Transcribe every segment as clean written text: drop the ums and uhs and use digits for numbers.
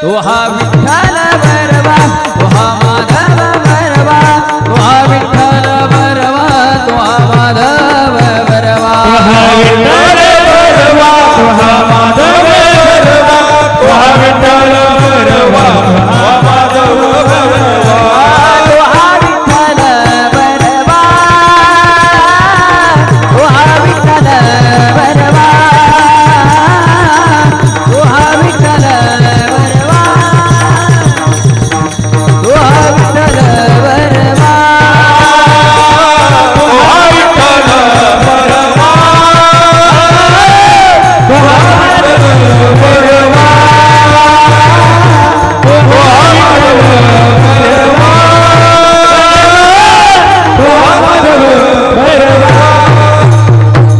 तो हा विठ्ठल बरवा, तो हा माधव बरवा, तो हा विठ्ठल बरवा, तो हा माधव बरवा, तो हा विठ्ठल बरवा, तो हा माधव बरवा, तो हा विठ्ठल बरवा, तो हा माधव बरवा, तो हा विठ्ठल बरवा, तो हा विठ्ठल बरवा, तो हा विठ्ठल बरवा, तो हा विठ्ठल बरवा, तो हा विठ्ठल बरवा, तो हा विठ्ठल बरवा, तो हा विठ्ठल बरवा, तो हा माधव बरवा.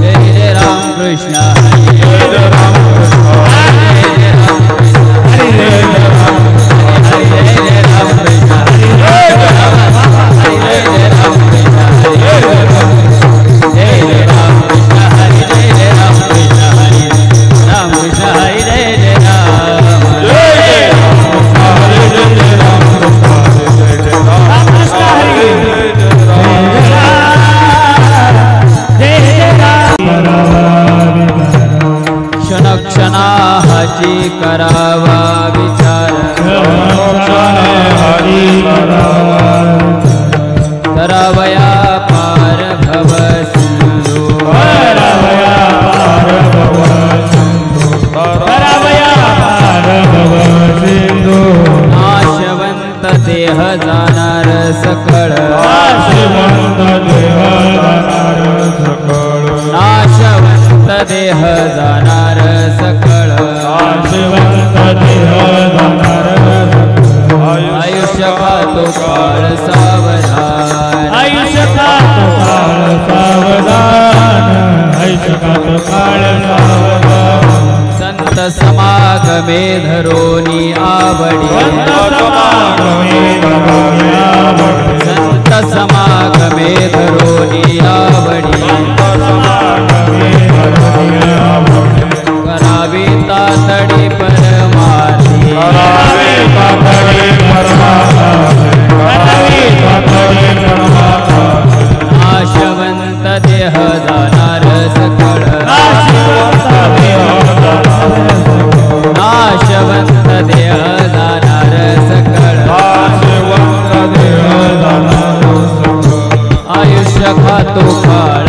जय जय राम कृष्ण हरी जय राम कृष्ण जय जय राम कृष्ण हरी, जय राम हरी जय जय राम कृष्ण हरी जय जय राम कृष्ण हरी जय जय राम कृष्ण हरी जय जय राम कृष्ण हरी राम कृष्ण हरी जय जय राम क्षण क्षणाची करावा विचार करावया पार भव सिंधू नाशवंत देह जाणार सकळ नाशवंत देह जाणार सकळ आयुष्य खातो काळ सावधान आयुष्य खातो काळ सावधान, आयुष्य खातो काळ सावधान. संत समागमे धरोनी आवडी संत समागमे धरोनी आवडी करावी तातडी परमार्थी नाशवंत देह जाणार सकळ नाशवंत देह जाणार सकळ आयुष्य खातो काळ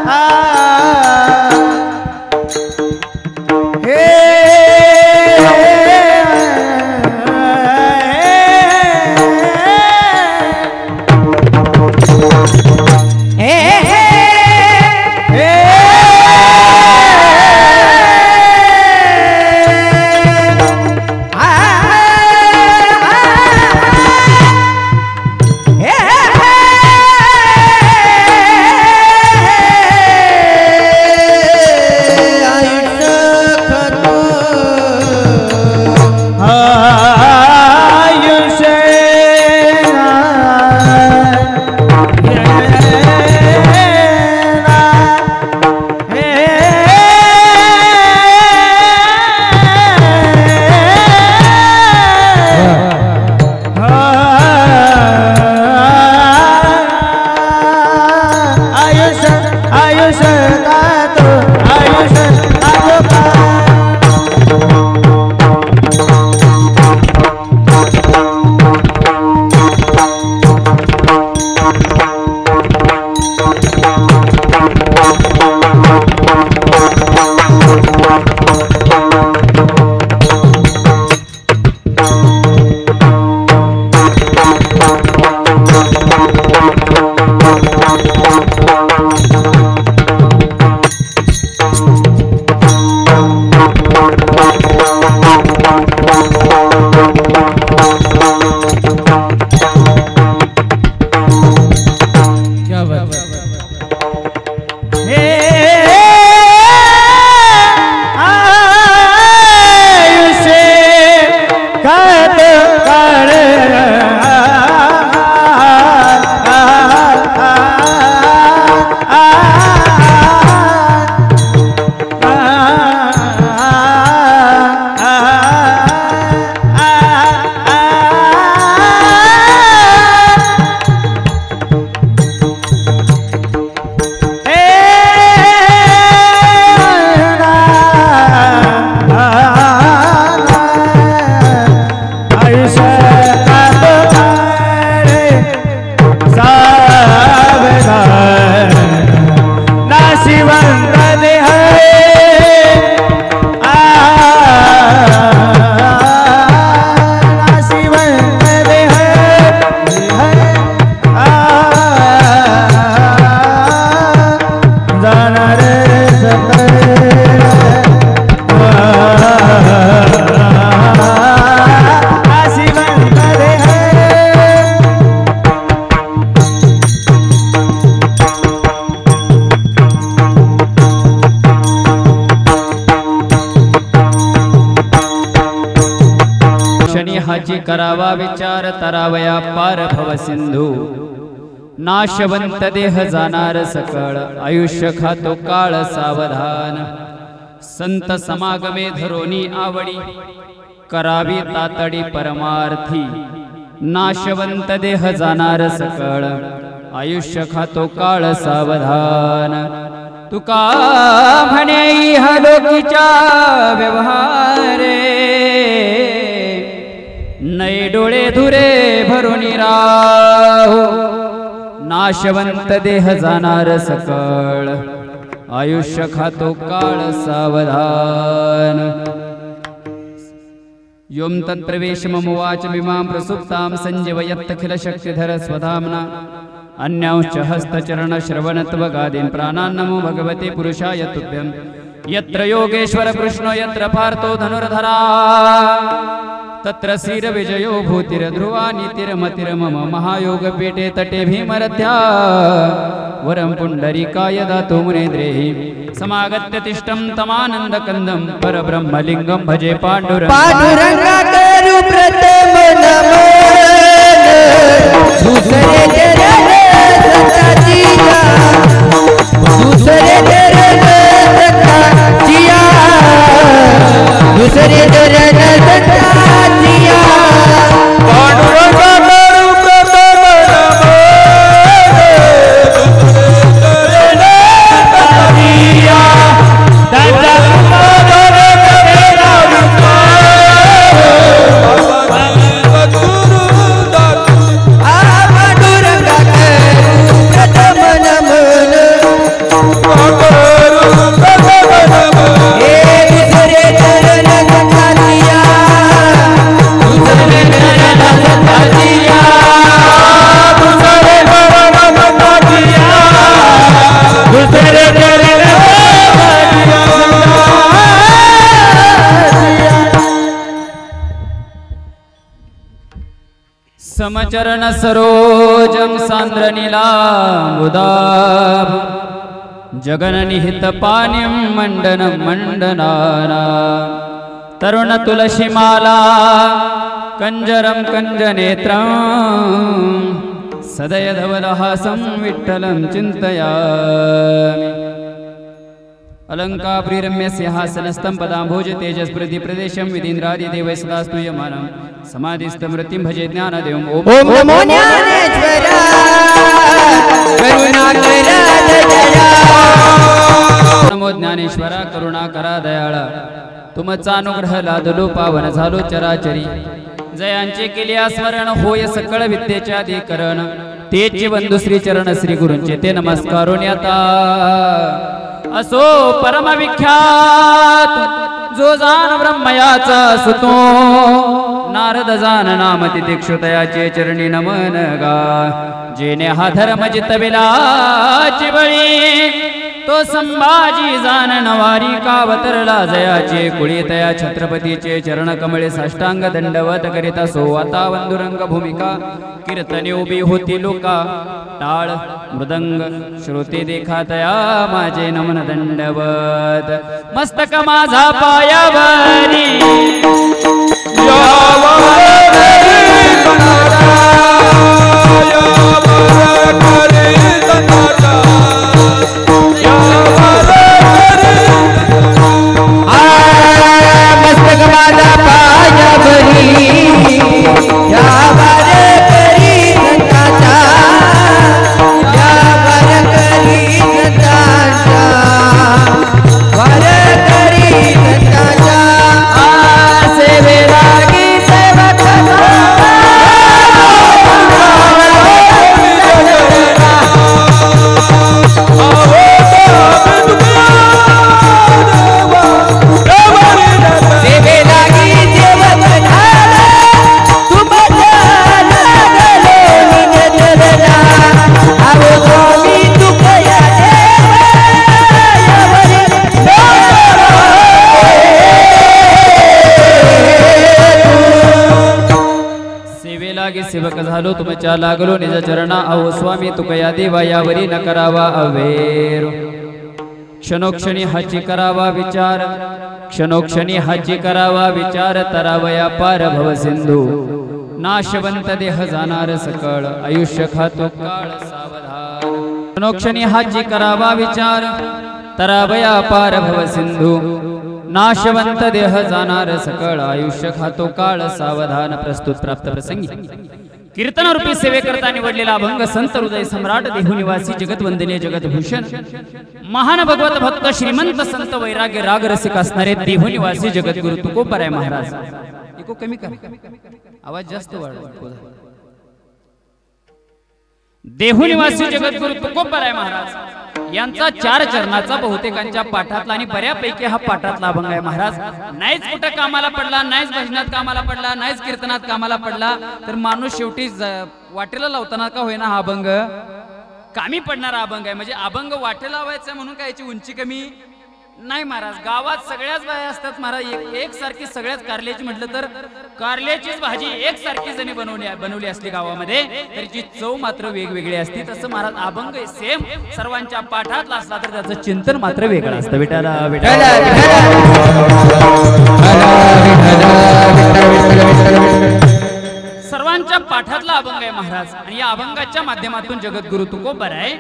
आ हाची करावा विचार तरावया पार भव सिंधू नाशवंत देह जाणार सकळ आयुष्य खातो काळ सावधान संत समागमे धरोनी आवडी करावी तातडी परमार्थी नाशवंत देह जाणार सकळ आयुष्य खातो काळ सावधान तुका म्हणे हा लोकीच्या व्यवहारे नै डोळे धुरे भरून राहू नाशवंत देह जाणार सकळ आयुष्य खातो काळ सावधान योम तत्प्रवेशममुवाच विमां प्रसुप्तां संजीवयत्तखिल शक्तिधर स्वधाम्ना अन्यांश्च हस्तचरण श्रवणत्वगादीन् प्राणान् नमो भगवते पुरुषाय तुभ्यं यत्र योगेश्वर कृष्णो यत्र पार्थो धनुर्धरा तत्र श्रीर विजयो भूतिर्ध्रुवा नीतिर्मतिर् मम महायोगपीठे तटे भीमरथ्या वरं पुण्डरीकाय दातु मुनेन्द्रेहि समागत्य तिष्ठं तमानन्दकन्दं परब्रह्मलिङ्गं भजे पांडुरंगा करू प्रथम नमन दुसरे चरण सताजिया दुसरे चरण सताजिया दुसरे चरण सताजिया पांडुरंगा करू प्रथम समचरण सरोजं सान्द्रनीलाम्बुदाभ जगन्निहित पानिं मण्डनं मण्डनाना तरुण तुलसीमाला कंजरं कंजनेत्रं सदय धवलहासं विठ्ठलं चिन्तयामि अलंकाप्रिरम्य सिंहासनस्थं पदाम्भोज तेजस्प्रति प्रदेशं विदीन्द्रादिदेवैः सदा स्तूयमानं समाधिस्थमृतिं भजे ज्ञानदेवम् ओम नमो ज्ञानेश्वर करुणाकरा दयाळा नमो ज्ञानेश्वरा करुणाकरा दयाळा तुमचा अनुग्रह लादलो पावन झालो चराचरी जयांचे केले स्मरण होय सकळ विद्येच्या अधिकरण तेचे बंधू श्री चरण श्री गुरूंचे ते नमस्कारोनी आता असो परमविख्यात जो जान ब्रह्मयाचा सुतो नारद जान नाम तितिक्षुतयाचे चरणी नमन गा जेने हा धर्म जितविलाची बळी तो संभाजी जान नवारी कावतरला जयाचे कुळीतया छत्रपतीचे चरण कमळे साष्टांग दंडवत करिता सो आता वंदुरंग भूमिका कीर्तने उभी होती लोका टाळ मृदंग श्रुती देखातया माझे नमन दंडवत मस्तक माझा पायावरी मस्तक माझा पायावरी यावर करी संताचा यावर करी संताचा वर करी संताचा सेवे लागी सेवक सेवे लागी सेवक झाला तुम लागलो निज चरणा आवो स्वामी तुकया सेवे लागी सेवक झालो तुमच्या लागलो निज चरणा अहो स्वामी तुकया देवा यावरी न करावा अवेर क्षणोक्षणी हाची करावा विचार क्षणोक्षणी हाची करावा विचार तरावया पार भव सिंधू नाशवंत देह जाणार सकळ आयुष्य खातो काळ सावधान क्षणोक्षणी हाची करावा विचार तरावया पार भव सिंधू नाशवंत देह जाणार सकळ आयुष्य खातो काळ सावधान प्रस्तुत प्राप्त प्रसंगी कीर्तनरूपी सेवेकरता निवडलेला अभंग संत हृदय सम्राट देहुनिवासी जगतवंदनीय जगतभूषण महान भगवत भक्त श्रीमंत संत वैराग्य राग रसिक असणारे देहुनिवासी जगद्गुरु तुकोबराय महाराज एको कमी कर आवाज जास्त वाढव देहुनिवासी जगद्गुरु तुकोबराय महाराज यांचा 4 चरणाचा बहुतेकांच्या पाठातला आणि बऱ्यापैकी हा पाठातला अभंग आहे महाराज नाहीच कुठं कामाला पडला नाहीच भजनात कामाला पडला नाहीच कीर्तनात कामाला पडला तर माणूस शेवटी वाटेला लावताना का होईना हा अभंग कामी पडणारा अभंग आहे म्हणजे अभंग वाटेला लावायचा म्हणून काय याची उंची कमी नाही महाराज गावात सगळ्याच बाया असतात महाराज एक सारखी सगळ्याच कारल्याची म्हटलं तर कारल्याचीच भाजी एक सारखी जणी बनवली असली गावामध्ये तर जी चव मात्र वेगवेगळी असते तसं महाराज अभंग सेम सर्वांच्या पाठातला असला तर त्याचं चिंतन मात्र वेगळं असतं विठाला विठाला सर्वांच्या पाठातला अभंग आहे महाराज आणि या अभंगाच्या माध्यमातून जगद्गुरु तुकोबराय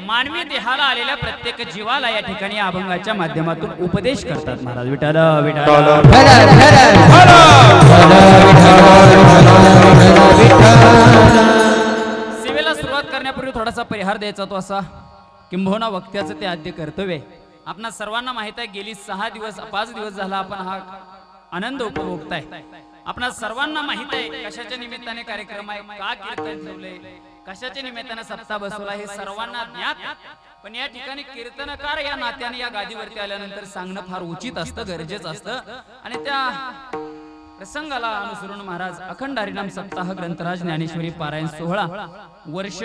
मानवी देहाला आलेल्या प्रत्येक जीवाला या ठिकाणी अभंगाच्या माध्यमातून उपदेश करतात महाराज विठाला विठाला सेवेला सुरुवात करण्यापूर्वी थोडासा परिहार द्यायचा तो असा किंबहुना वक्त्याचं ते आद्य कर्तव्य आपणा सर्वांना माहित आहे गेली 5 दिवस झाला आपण हा आनंद उपभोगताय आपणा सर्वांना माहित आहे कशाच्या निमित्ताने कार्यक्रम आहे का कीर्तन ठेवले कशाच्या निमित्ताने सप्ताह बसवला हे सर्वांना ज्ञात पण या ठिकाणी कीर्तनकार या नात्याने या गादीवरती आल्यानंतर सांगणं फार उचित असतं गरजेचं असतं आणि त्या प्रसंगाला अनुसरून महाराज अखंड हरिनाम सप्ताह ग्रंथराज ज्ञानेश्वरी पारायण 16 वर्ष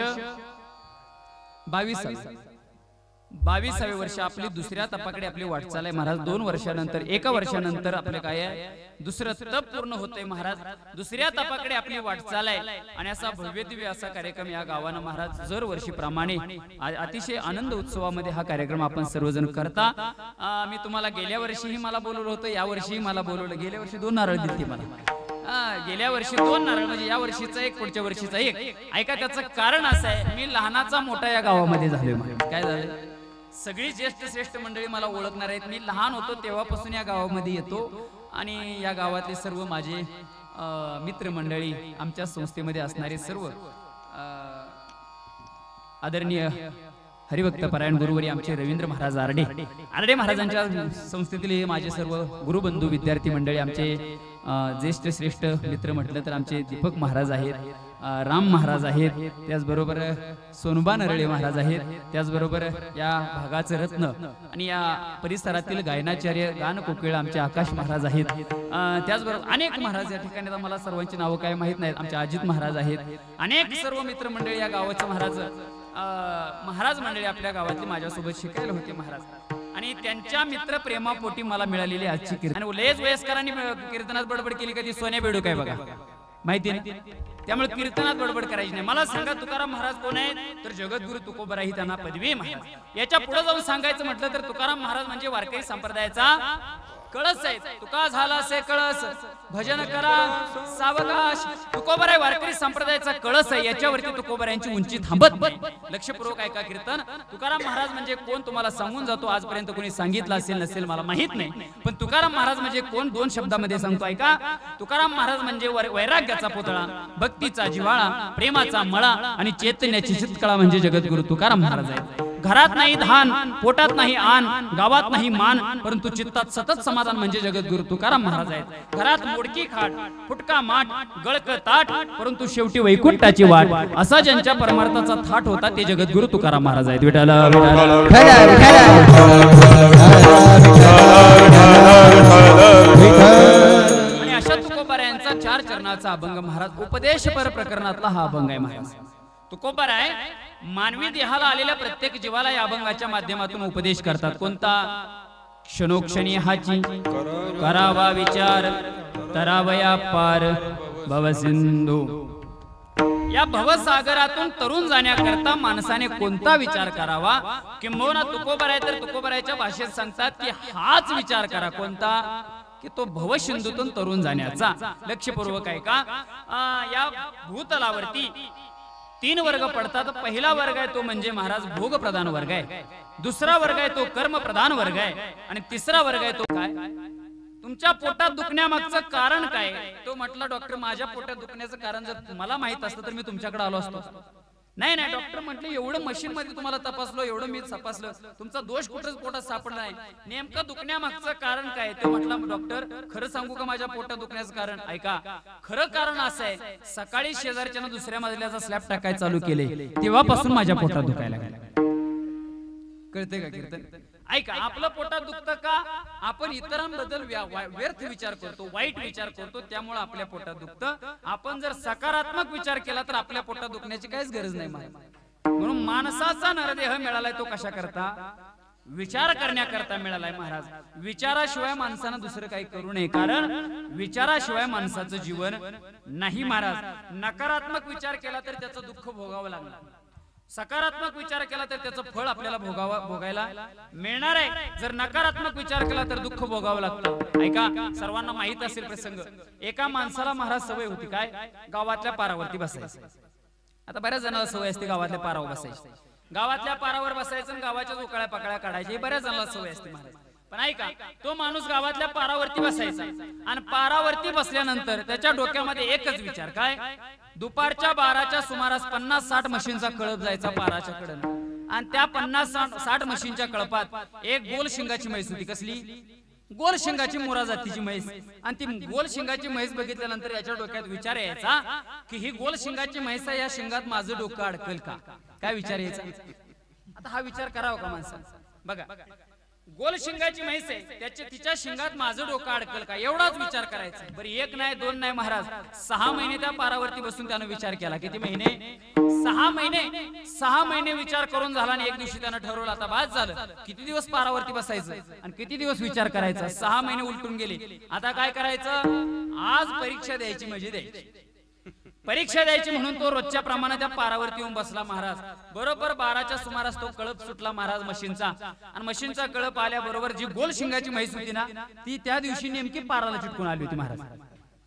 22वे वर्ष आपली दुसऱ्या तपाकडे आपली वाटचाल आहे महाराज 2 वर्षानंतर 1 वर्षानंतर आपले काय आहे दुसरं तप पूर्ण होतंय महाराज दुसऱ्या तपाकडे आपली वाटचाल आहे आणि असा भव्य दिव्य असा कार्यक्रम या गावानं महाराज दर वर्षीप्रमाणे अतिशय आनंद उत्सवामध्ये हा कार्यक्रम आपण सर्वजण करता मी तुम्हाला गेल्या वर्षीही मला बोलवलं होतं या वर्षीही मला बोलवलं गेल्या वर्षी 2 नारळ दिलते मला गेल्या वर्षी 2 नारळ म्हणजे या वर्षीचा 1 पुढच्या वर्षीचा 1 ऐका त्याचं कारण असं आहे मी लहानाचा मोठा या गावामध्ये झालोय महाराज काय झालं सगळी ज्येष्ठ श्रेष्ठ मंडळी मला ओळखणार आहेत मी लहान होतो तेव्हापासून या गावामध्ये येतो आणि या गावातले सर्व माझे मित्र मंडळी आमच्या संस्थेमध्ये असणारे सर्व आदरणीय हरिभक्त परायण गुरुवरी आमचे रवींद्र महाराज आरडे महाराजांच्या संस्थेतील माझे सर्व गुरुबंधू विद्यार्थी मंडळी आमचे ज्येष्ठ श्रेष्ठ मित्र म्हटलं तर आमचे दीपक महाराज आहेत राम महाराज आहेत त्याचबरोबर सोनुबा नरळे महाराज आहेत त्याचबरोबर या भागाचे रत्न आणि या परिसरातील गायनाचार्य गान कोकिळ आमचे आकाश महाराज आहेत त्याचबरोबर अनेक महाराज या ठिकाणी मला सर्वांची नावं काय माहित नाहीत आमचे अजित महाराज आहेत अनेक सर्व मित्रमंडळी या गावाचे महाराज मंडळी आपल्या गावातली माझ्यासोबत शिकायला होते महाराज आणि त्यांच्या मित्र प्रेमापोटी मला मिळालेली आजची कीर्तन आणि लयच वयस्करांनी कीर्तनात बडबड केली कधी सोन्या बेडू काय बघा माहिती नाही त्यामुळे कीर्तनात बडबड करायची नाही मला सांगा तुकाराम महाराज कोण आहेत तर जगद्गुरु तुकोबराय ही त्यांना पदवी महाराज याच्या पुढे जाऊन सांगायचं म्हटलं तर तुकाराम महाराज म्हणजे वारकरी संप्रदायाचा कळस आहे तुका झाला से कळस भजन करा सावकाश तुकोबराय वारकरी संप्रदायाचा कळस आहे याच्यावरती तुकोबरायांची उंची थांबत नाही लक्षपूर्वक ऐका कीर्तन तुकाराम महाराज म्हणजे कोण तुम्हाला सांगून जातो आजपर्यंत कोणी सांगितलं असेल नसेल मला माहित नाही पण तुकाराम महाराज म्हणजे कोण 2 शब्दामध्ये सांगतो ऐका तुकाराम महाराज म्हणजे वैराग्याचा पुतळा भक्तीचा जिव्हाळा प्रेमाचा मळा आणि चैतन्याची चितकळा म्हणजे जगद्गुरु तुकाराम महाराज आहेत घरात नाही धान पोटात नाही आन गावात नाही मान परंतु चित्तात सतत समाधान म्हणजे जगद्गुरु तुकाराम महाराज आहेत घरात मोडकी खाट फुटका माठ गळक ताट परंतु शेवटी वैकुंठाची वाट असा ज्यांच्या परमार्थाचा थाट होता ते जगद्गुरु तुकाराम महाराज आहेत विठाला आणि अशा तुकोबरायांचा 4 चरणाचा अभंग महाराज उपदेशपर प्रकरणातला हा अभंग आहे महाराज तुकोबराय मानवी देहाला आलेल्या प्रत्येक जीवाला या अभंगाच्या माध्यमातून उपदेश करतात कोणता क्षणोक्षणी हाची करावा विचार तरावया पार भवसिंधू या भवसागरातून तरुण जाण्याकरता माणसाने कोणता विचार करावा किंबहुना तुकोबराय तर तुकोबरायच्या भाषेत सांगतात की हाच विचार करा कोणता की तो भवसिंधूतून तरुण जाण्याचा. लक्षपूर्वक आहे का? या भूतलावरती 3 वर्ग पडतात. पहिला वर्ग आहे तो म्हणजे महाराज भोग प्रधान वर्ग आहे, दुसरा वर्ग आहे तो कर्म प्रधान वर्ग आहे, आणि तिसरा वर्ग आहे तो काय? तुमच्या पोटात दुखण्यामागचं कारण काय? तो म्हटला डॉक्टर माझ्या पोटात दुखण्याचं कारण जर मला माहित असतं तर मी तुमच्याकडे आलो असतो. नाही नाही डॉक्टर म्हटले एवढं मशीन मध्ये तुम्हाला तपासलो, एवढं मी तपासलं, तुमचा दोष कुठेच पोटात सापडला नाही, नेमकं दुखण्यामागचं कारण काय? तो म्हटला डॉक्टर खरं सांगू का माझ्या पोटात दुखण्याचं कारण? ऐका, खरं कारण असं आहे, सकाळी शेजारच्यानं दुसऱ्या मजल्याचा स्लॅब टाकायला चालू केले तेव्हापासून माझ्या पोटात दुखायला लागलं. कळते का कीर्तन? ऐका, आपलं पोटात दुखतं का? आपण इतरांबद्दल व्यर्थ विचार करतो, वाईट विचार करतो, त्यामुळे आपल्या पोटात दुखतं. आपण जर सकारात्मक विचार केला तर आपल्या पोटात दुखण्याची काहीच गरज नाही. म्हणून माणसाचा नरदेह मिळालाय तो कशा करता? विचार करण्याकरता मिळालाय महाराज. विचाराशिवाय माणसानं दुसरं काही करू नये, कारण विचाराशिवाय माणसाचं जीवन नाही महाराज. नकारात्मक विचार केला तर त्याचं दुःख भोगावं लागणार, सकारात्मक विचार केला तर त्याचं फळ आपल्याला भोगायला मिळणार आहे. जर नकारात्मक विचार केला तर दुःख भोगावं लागतं. ऐका, सर्वांना माहित असेल प्रसंग, एका माणसाला महाराज सवय होती काय? गावातल्या पारावरती बसायची. आता बऱ्याच जणांना सवय असते गावातल्या पारावर बसायची, गावातल्या पारावर बसायचं आणि गावाच्या जोकाळ्या पाकळ्या काढायची, बऱ्याच जणांना सवय असते महाराज. पण ऐका, तो माणूस गावातल्या पारावरती बसायचा आणि पारावरती बसल्यानंतर त्याच्या डोक्यामध्ये एकच विचार काय? दुपारच्या 12च्या सुमारास 50-60 म्हशींचा कळप जायचा पाराच्या कडेनं, आणि त्या 50-60 म्हशींच्या कळपात एक गोल शिंगाची म्हैस होती. कसली? गोल शिंगाची मोरा जातीची म्हैस. आणि ती गोल शिंगाची म्हैस बघितल्यानंतर याच्या डोक्यात विचार यायचा की ही गोल शिंगाची म्हैस आहे, या शिंगात माझं डोकं अडकल का? काय विचार यायचा? आता हा विचार करावा का माणसाने? बघा, गोल शिंगाची म्हैस आहे, तिच्या शिंगात माझं डोकं अडकल का? एवढाच विचार करायचा. बरं, 1 नाही 2 नाही महाराज, 6 महिने त्या पारावरती बसून त्यानं विचार केला. किती महिने? 6 महिने. 6 महिने विचार करून झाला आणि एक दिवशी त्यानं ठरवलं आता बास झालं, किती दिवस पारावरती बसायचं आणि किती दिवस विचार करायचा. 6 महिने उलटून गेले. आता काय करायचं? आज परीक्षा द्यायची म्हणजे द्यायची. परीक्षा द्यायची म्हणून तो रोजच्या प्रमाणे त्या पारावरती येऊन बसला महाराज. बरोबर 12च्या सुमारास तो कळप सुटला महाराज मशीनचा, आणि मशीनचा कळप आल्याबरोबर जी गोल शिंगाची म्हैस होती ना, ती त्या दिवशी नेमकी पाराला चिटकून आली होती महाराज.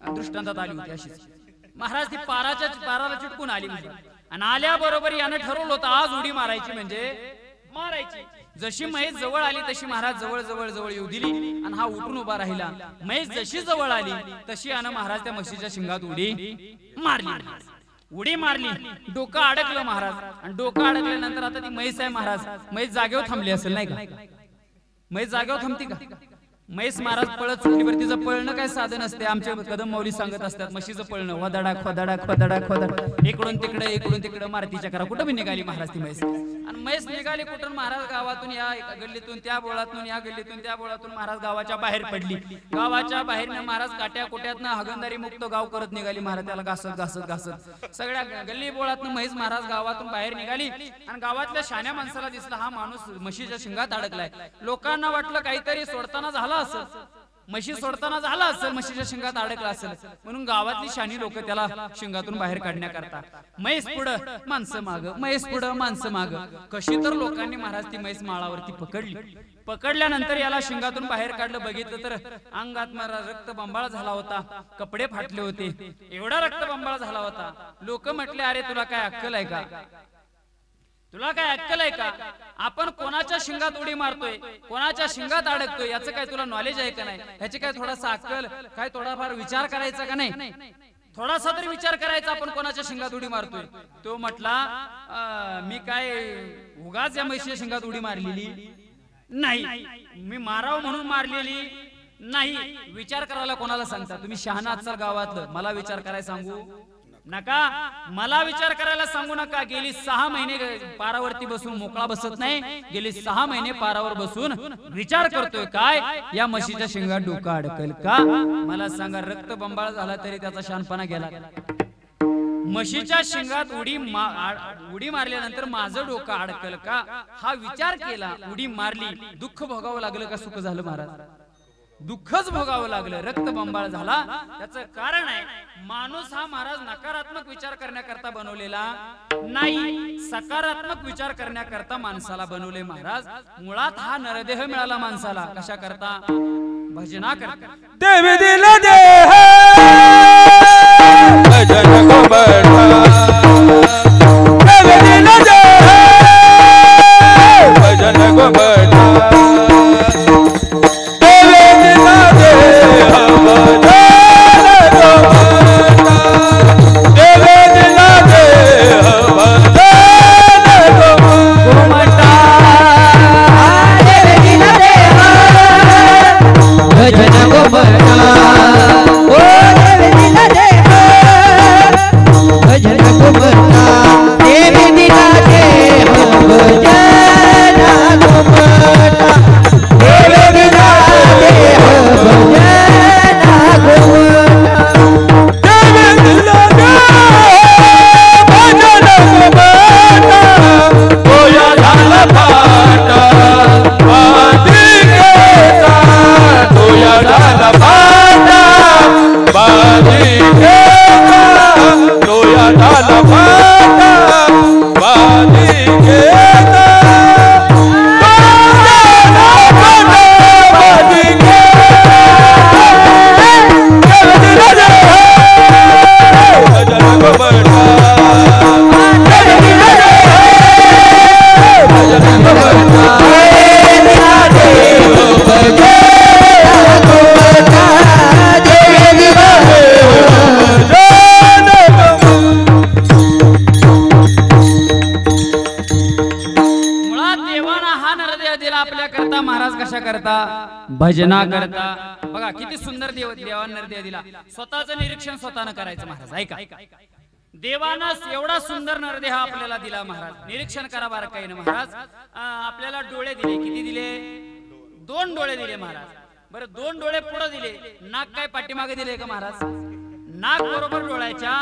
दृष्टांतात आली होती अशीच महाराज. ती पाराला चिटकून आली आणि आल्याबरोबर यानं ठरवलं होतं आज उडी मारायची म्हणजे मारायची. जशी म्हैस जवळ आली तशी महाराज जवळ जवळ जवळ येऊ दिली आणि हा उठून उभा राहिला. म्हैस जशी जवळ आली तशी यानं महाराज त्या म्हशीच्या शिंगात उडी मारली. उडी मारली, डोकं अडकलं महाराज. आणि डोकं अडकल्यानंतर आता ती म्हैस आहे महाराज, म्हैस जागेवर थांबली असेल नाही का? म्हैस जागेवर थांबती का? म्हैस महाराज पळत सुटली. बरं, तिचं पळणं काय साधन असते? आमचे कदम माऊली सांगत असतात म्हशीचं पळणं वदाडा खोदाडा खोदाडा खोदाडा, इकडून तिकडे मारतीच्या करा. कुठं बी निघाली महाराज ती म्हैस. आणि म्हैस निघाली कुठून महाराज? गावातून या गल्लीतून त्या बोळातून, या गल्लीतून त्या बोळातून महाराज गावाच्या बाहेर पडली. गावाच्या बाहेर महाराज काट्या कोट्यातनं हागंदारी मुक्त गाव करत निघाली महाराज. त्याला घासत सगळ्या गल्ली बोळातनं म्हैस महाराज गावातून बाहेर निघाली आणि गावातल्या शाण्या माणसाला दिसला हा माणूस म्हशीच्या शिंगात अडकलाय. लोकांना वाटलं काहीतरी सोडताना झाला असेल, म्हशी सोडताना झाला असेल, म्हशीच्या शिंगात अडकला असेल, म्हणून गावातली शानी लोक त्याला शिंगातून बाहेर काढण्याकरता म्हैस पुढं माणसं माग, म्हैस पुढं माणसं माग. कशी तर लोकांनी महाराज ती म्हैस माळावरती पकडली. पकडल्यानंतर याला शिंगातून बाहेर काढलं. बघितलं तर अंगात महाराज रक्तबंबाळ झाला होता, कपडे फाटले होते, एवढा रक्तबंबाळ झाला होता. लोक म्हटले अरे तुला काय अक्कल आहे का? तुला काय अक्कल आहे का? आपण कोणाच्या शिंगात उडी मारतोय, कोणाच्या शिंगात अडकतोय, याचं काय तुला नॉलेज आहे का नाही? याची काय थोडासा अक्कल, काय थोडाफार विचार करायचा का नाही? थोडासा तरी विचार करायचा आपण कोणाच्या शिंगात उडी मारतोय. तो म्हटला मी काय उगाच या म्हशीच्या शिंगात उडी मारलेली नाही, मी मारावं म्हणून मारलेली नाही. विचार करायला कोणाला सांगता? तुम्ही शहाणा असाल गावातलं, मला विचार करायला सांगू नका, मला विचार करायला सांगू नका. गेली 6 महिने पारावरती बसून मोकळा बसत नाही, गेली 6 महिने पारावर बसून विचार करतोय काय या म्हशीच्या शिंगात डोकं अडकल का? मला सांगा, रक्तबंबाळ झाला तरी त्याचा शानपणा गेला. म्हशीच्या शिंगात उडी मारल्यानंतर माझं डोकं अडकल का हा विचार केला, उडी मारली. दुःख भोगावं लागलं का सुख झालं महाराज? दुःखच भोगावं लागलं, रक्तबंबाळ झाला. त्याचं कारण आहे माणूस हा महाराज नकारात्मक विचार करण्याकरता बनवलेला नाही, सकारात्मक विचार करण्याकरता माणसाला बनवले महाराज. मुळात हा नरदेह मिळाला माणसाला कशा करता? भजना करता देवी दिला देह भजन को बैठा देवी दिला देह भजन को बैठा देवी दिला देह भजन को बैठा देवी दिला देह भजन को बैठा देवी दिला देह भजन को बैठा ओ देवी दिला देह भजन को बैठा देवी दिला देह भजन को बैठा देवी दिला देह भजन को बैठा देवी दिला देह भजन को बैठा होया झाला फाटा बाजी केचा होया झाला फाटा बाजी केचा होया झाला फाटा बाजी केचा बाजी मुळात देवाना हा नरदेह दिला आपल्या करता महाराज कशा करता भजना करता बघा किती सुंदर देवान नरदेह दिला स्वतःचं निरीक्षण स्वतःनं करायचं महाराज ऐका देवानं एवढा सुंदर नरदेह आपल्याला दिला महाराज निरीक्षण करा बारकाईनं महाराज आपल्याला डोळे दिले किती दिले 2 डोळे दिले महाराज बरं 2 डोळे पुढे दिले नाक काय पाठीमागे दिले का महाराज नाक बरोबर डोळ्याच्या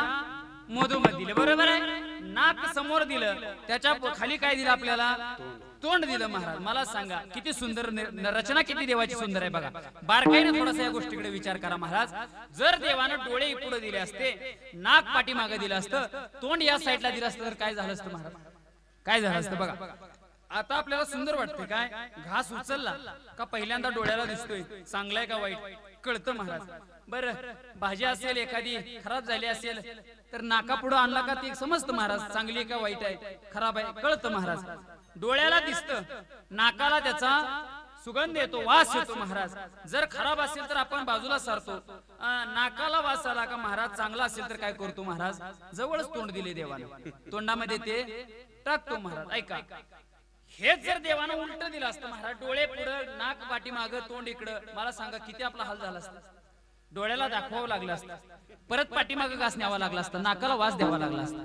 मधोमध दिले बरोबर आहे नाक समोर दिलं त्याच्या खाली काय दिलं आपल्याला तोंड दिलं महाराज मला सांगा किती सुंदर रचना किती देवाची सुंदर आहे बघा बारकाईने थोडासा या गोष्टीकडे विचार करा महाराज जर देवानं डोळे पुढे दिले असते नाक पाठीमागे दिलं असतं तोंड या साईडला दिलं असतं तर काय झालं असतं महाराज काय झालं असतं बघा आता आपल्याला सुंदर वाटते काय घास उचलला का पहिल्यांदा डोळ्याला दिसतोय चांगलाय का वाईट कळतं महाराज बरं भाजी असेल एखादी खराब झाली असेल तर नाका पुढे आणला का ती समजतं महाराज चांगली का वाईट आहे खराब आहे कळतं महाराज डोळ्याला दिसतं नाकाला त्याचा सुगंध येतो वास येतो महाराज जर खराब असेल तर आपण बाजूला सारतो नाकाला वास आला का महाराज चांगला असेल तर काय करतो महाराज जवळच तोंड दिले देवानं तोंडामध्ये ते टाकतो महाराज ऐका हेच जर देवानं उलट दिलं असतं महाराज डोळे पुढं नाक पाठीमागं तोंड इकडं मला सांगा किती आपला हाल झाला असता डोळ्याला दाखवावं लागलं असतं परत पाठीमागं घास न्यावा लागला असता नाकाला वास द्यावा लागला असता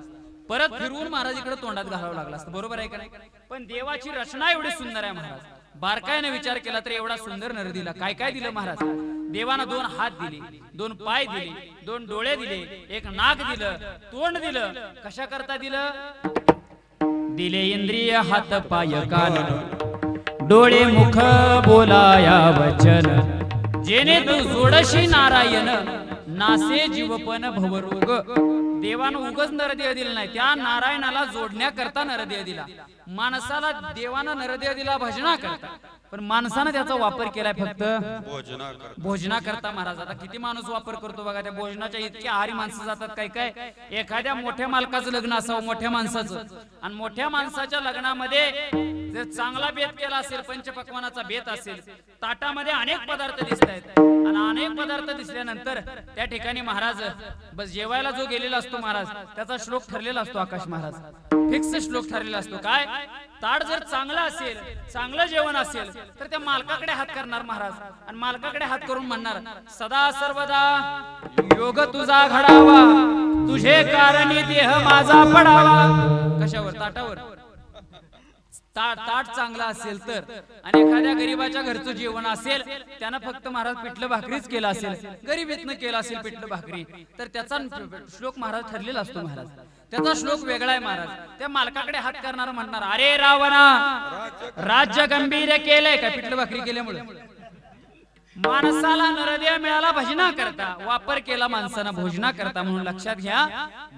परत फिरवून महाराज इकडे तोंडात घालावं लागलं असतं बरोबर आहे का नाही पण देवाची रचना एवढी सुंदर आहे महाराज बारकाईने विचार केला तर एवढा सुंदर नर दिला काय काय दिलं महाराज देवानं 2 हात दिले 2 पाय दिले 2 डोळे दिले 1 नाक दिलं तोंड दिलं कशा करता दिलं दिले इंद्रिय हात पाय कान डोळे मुख बोलाया वचन जेने तू जोडशी नारायण नासे जीवपन भवरोग देवानं उगच नरदेह दिला नाही त्या नारायणाला जोडण्याकरता नरदेह दिला माणसाला देवानं नरदेह दिला भजना करता पण माणसानं त्याचा वापर केलाय फक्त भोजना करता महाराज आता किती माणूस वापर करतो बघा त्या भोजनाच्या इतके आहारी माणसं जातात काय काय एखाद्या मोठ्या मालकाचं लग्न असावं मोठ्या माणसाचं आणि मोठ्या माणसाच्या लग्नामध्ये जर चांगला बेत केला असेल पंचपक्वानाचा बेत असेल ताटामध्ये अनेक पदार्थ दिसत आहेत आणि अनेक पदार्थ दिसल्यानंतर त्या ठिकाणी महाराज बस जेवायला जो गेलेला असतो महाराज त्याचा श्लोक ठरलेला असतो आकाश महाराज फिक्स श्लोक ठरलेला असतो काय ताट जर चांगला असेल चांगलं जेवण असेल तर त्या मालकाकडे हात करणार महाराज आणि मालकाकडे हात करून म्हणणार सदा सर्वदा योग तुझा घडावा तुझे कारणी देह माझा पडावा कशावर ताटावर ताट चांगला असेल तर आणि एखाद्या गरीबाच्या घरचं जेवण असेल त्यानं फक्त महाराज पिठलं भाकरीच केलं असेल गरीबीतनं केलं असेल पिठलं भाकरी तर त्याचा श्लोक महाराज ठरलेला असतो महाराज त्याचा श्लोक वेगळा आहे महाराज त्या मालकाकडे हात करणार म्हणणार अरे रावणा राज्य गंभीर केलंय का पिठलं भाकरी केल्यामुळे माणसाला नरदेह मिळाला भजना करता वापर केला माणसानं भोजना करता म्हणून लक्षात घ्या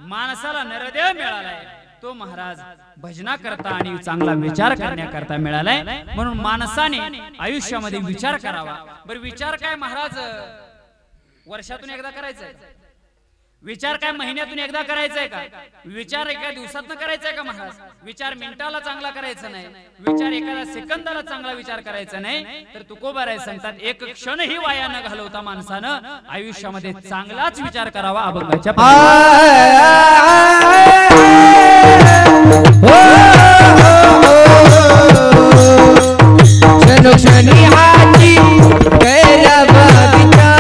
माणसाला नरदेह मिळालाय तो महाराज भजना करता आणि चांगला विचार करण्याकरता मिळालाय. म्हणून माणसाने आयुष्यामध्ये विचार करावा. बरं विचार काय महाराज वर्षातून एकदा करायचा आहे? विचार काय महिन्यातून एकदा करायचा आहे का? विचार एका दिवसातून करायचा आहे का महाराज? विचार मिनिटाला चांगला करायचा नाही, विचार एखाद्या सेकंदाला चांगला विचार करायचा नाही. तर तुकोबाराय सांगतात एक क्षणही वाया न घालवता माणसानं आयुष्यामध्ये चांगलाच विचार करावा. अभंगाच्या क्षणी हाती करावा विचार.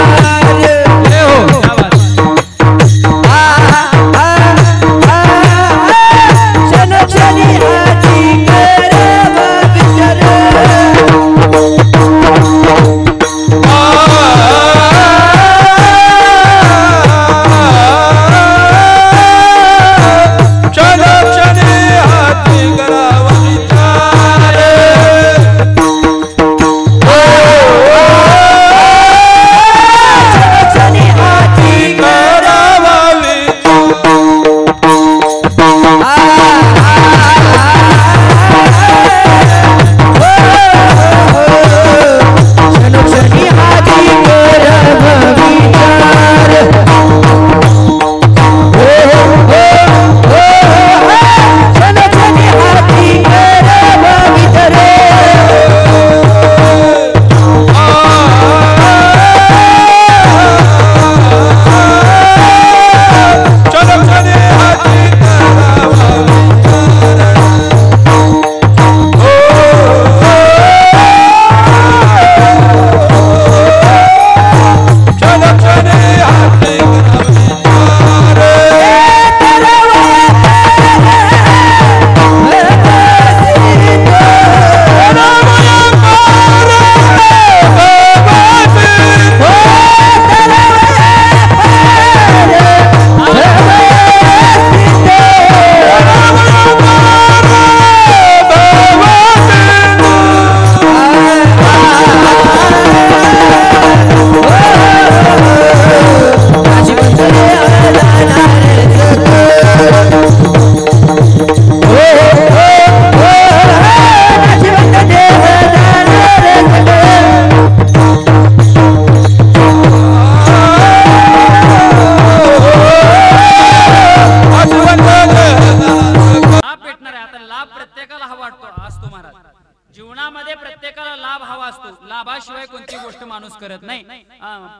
जीवनामध्ये प्रत्येकाला लाभ हवा असतो. लाभाशिवाय कोणती गोष्ट माणूस करत नाही.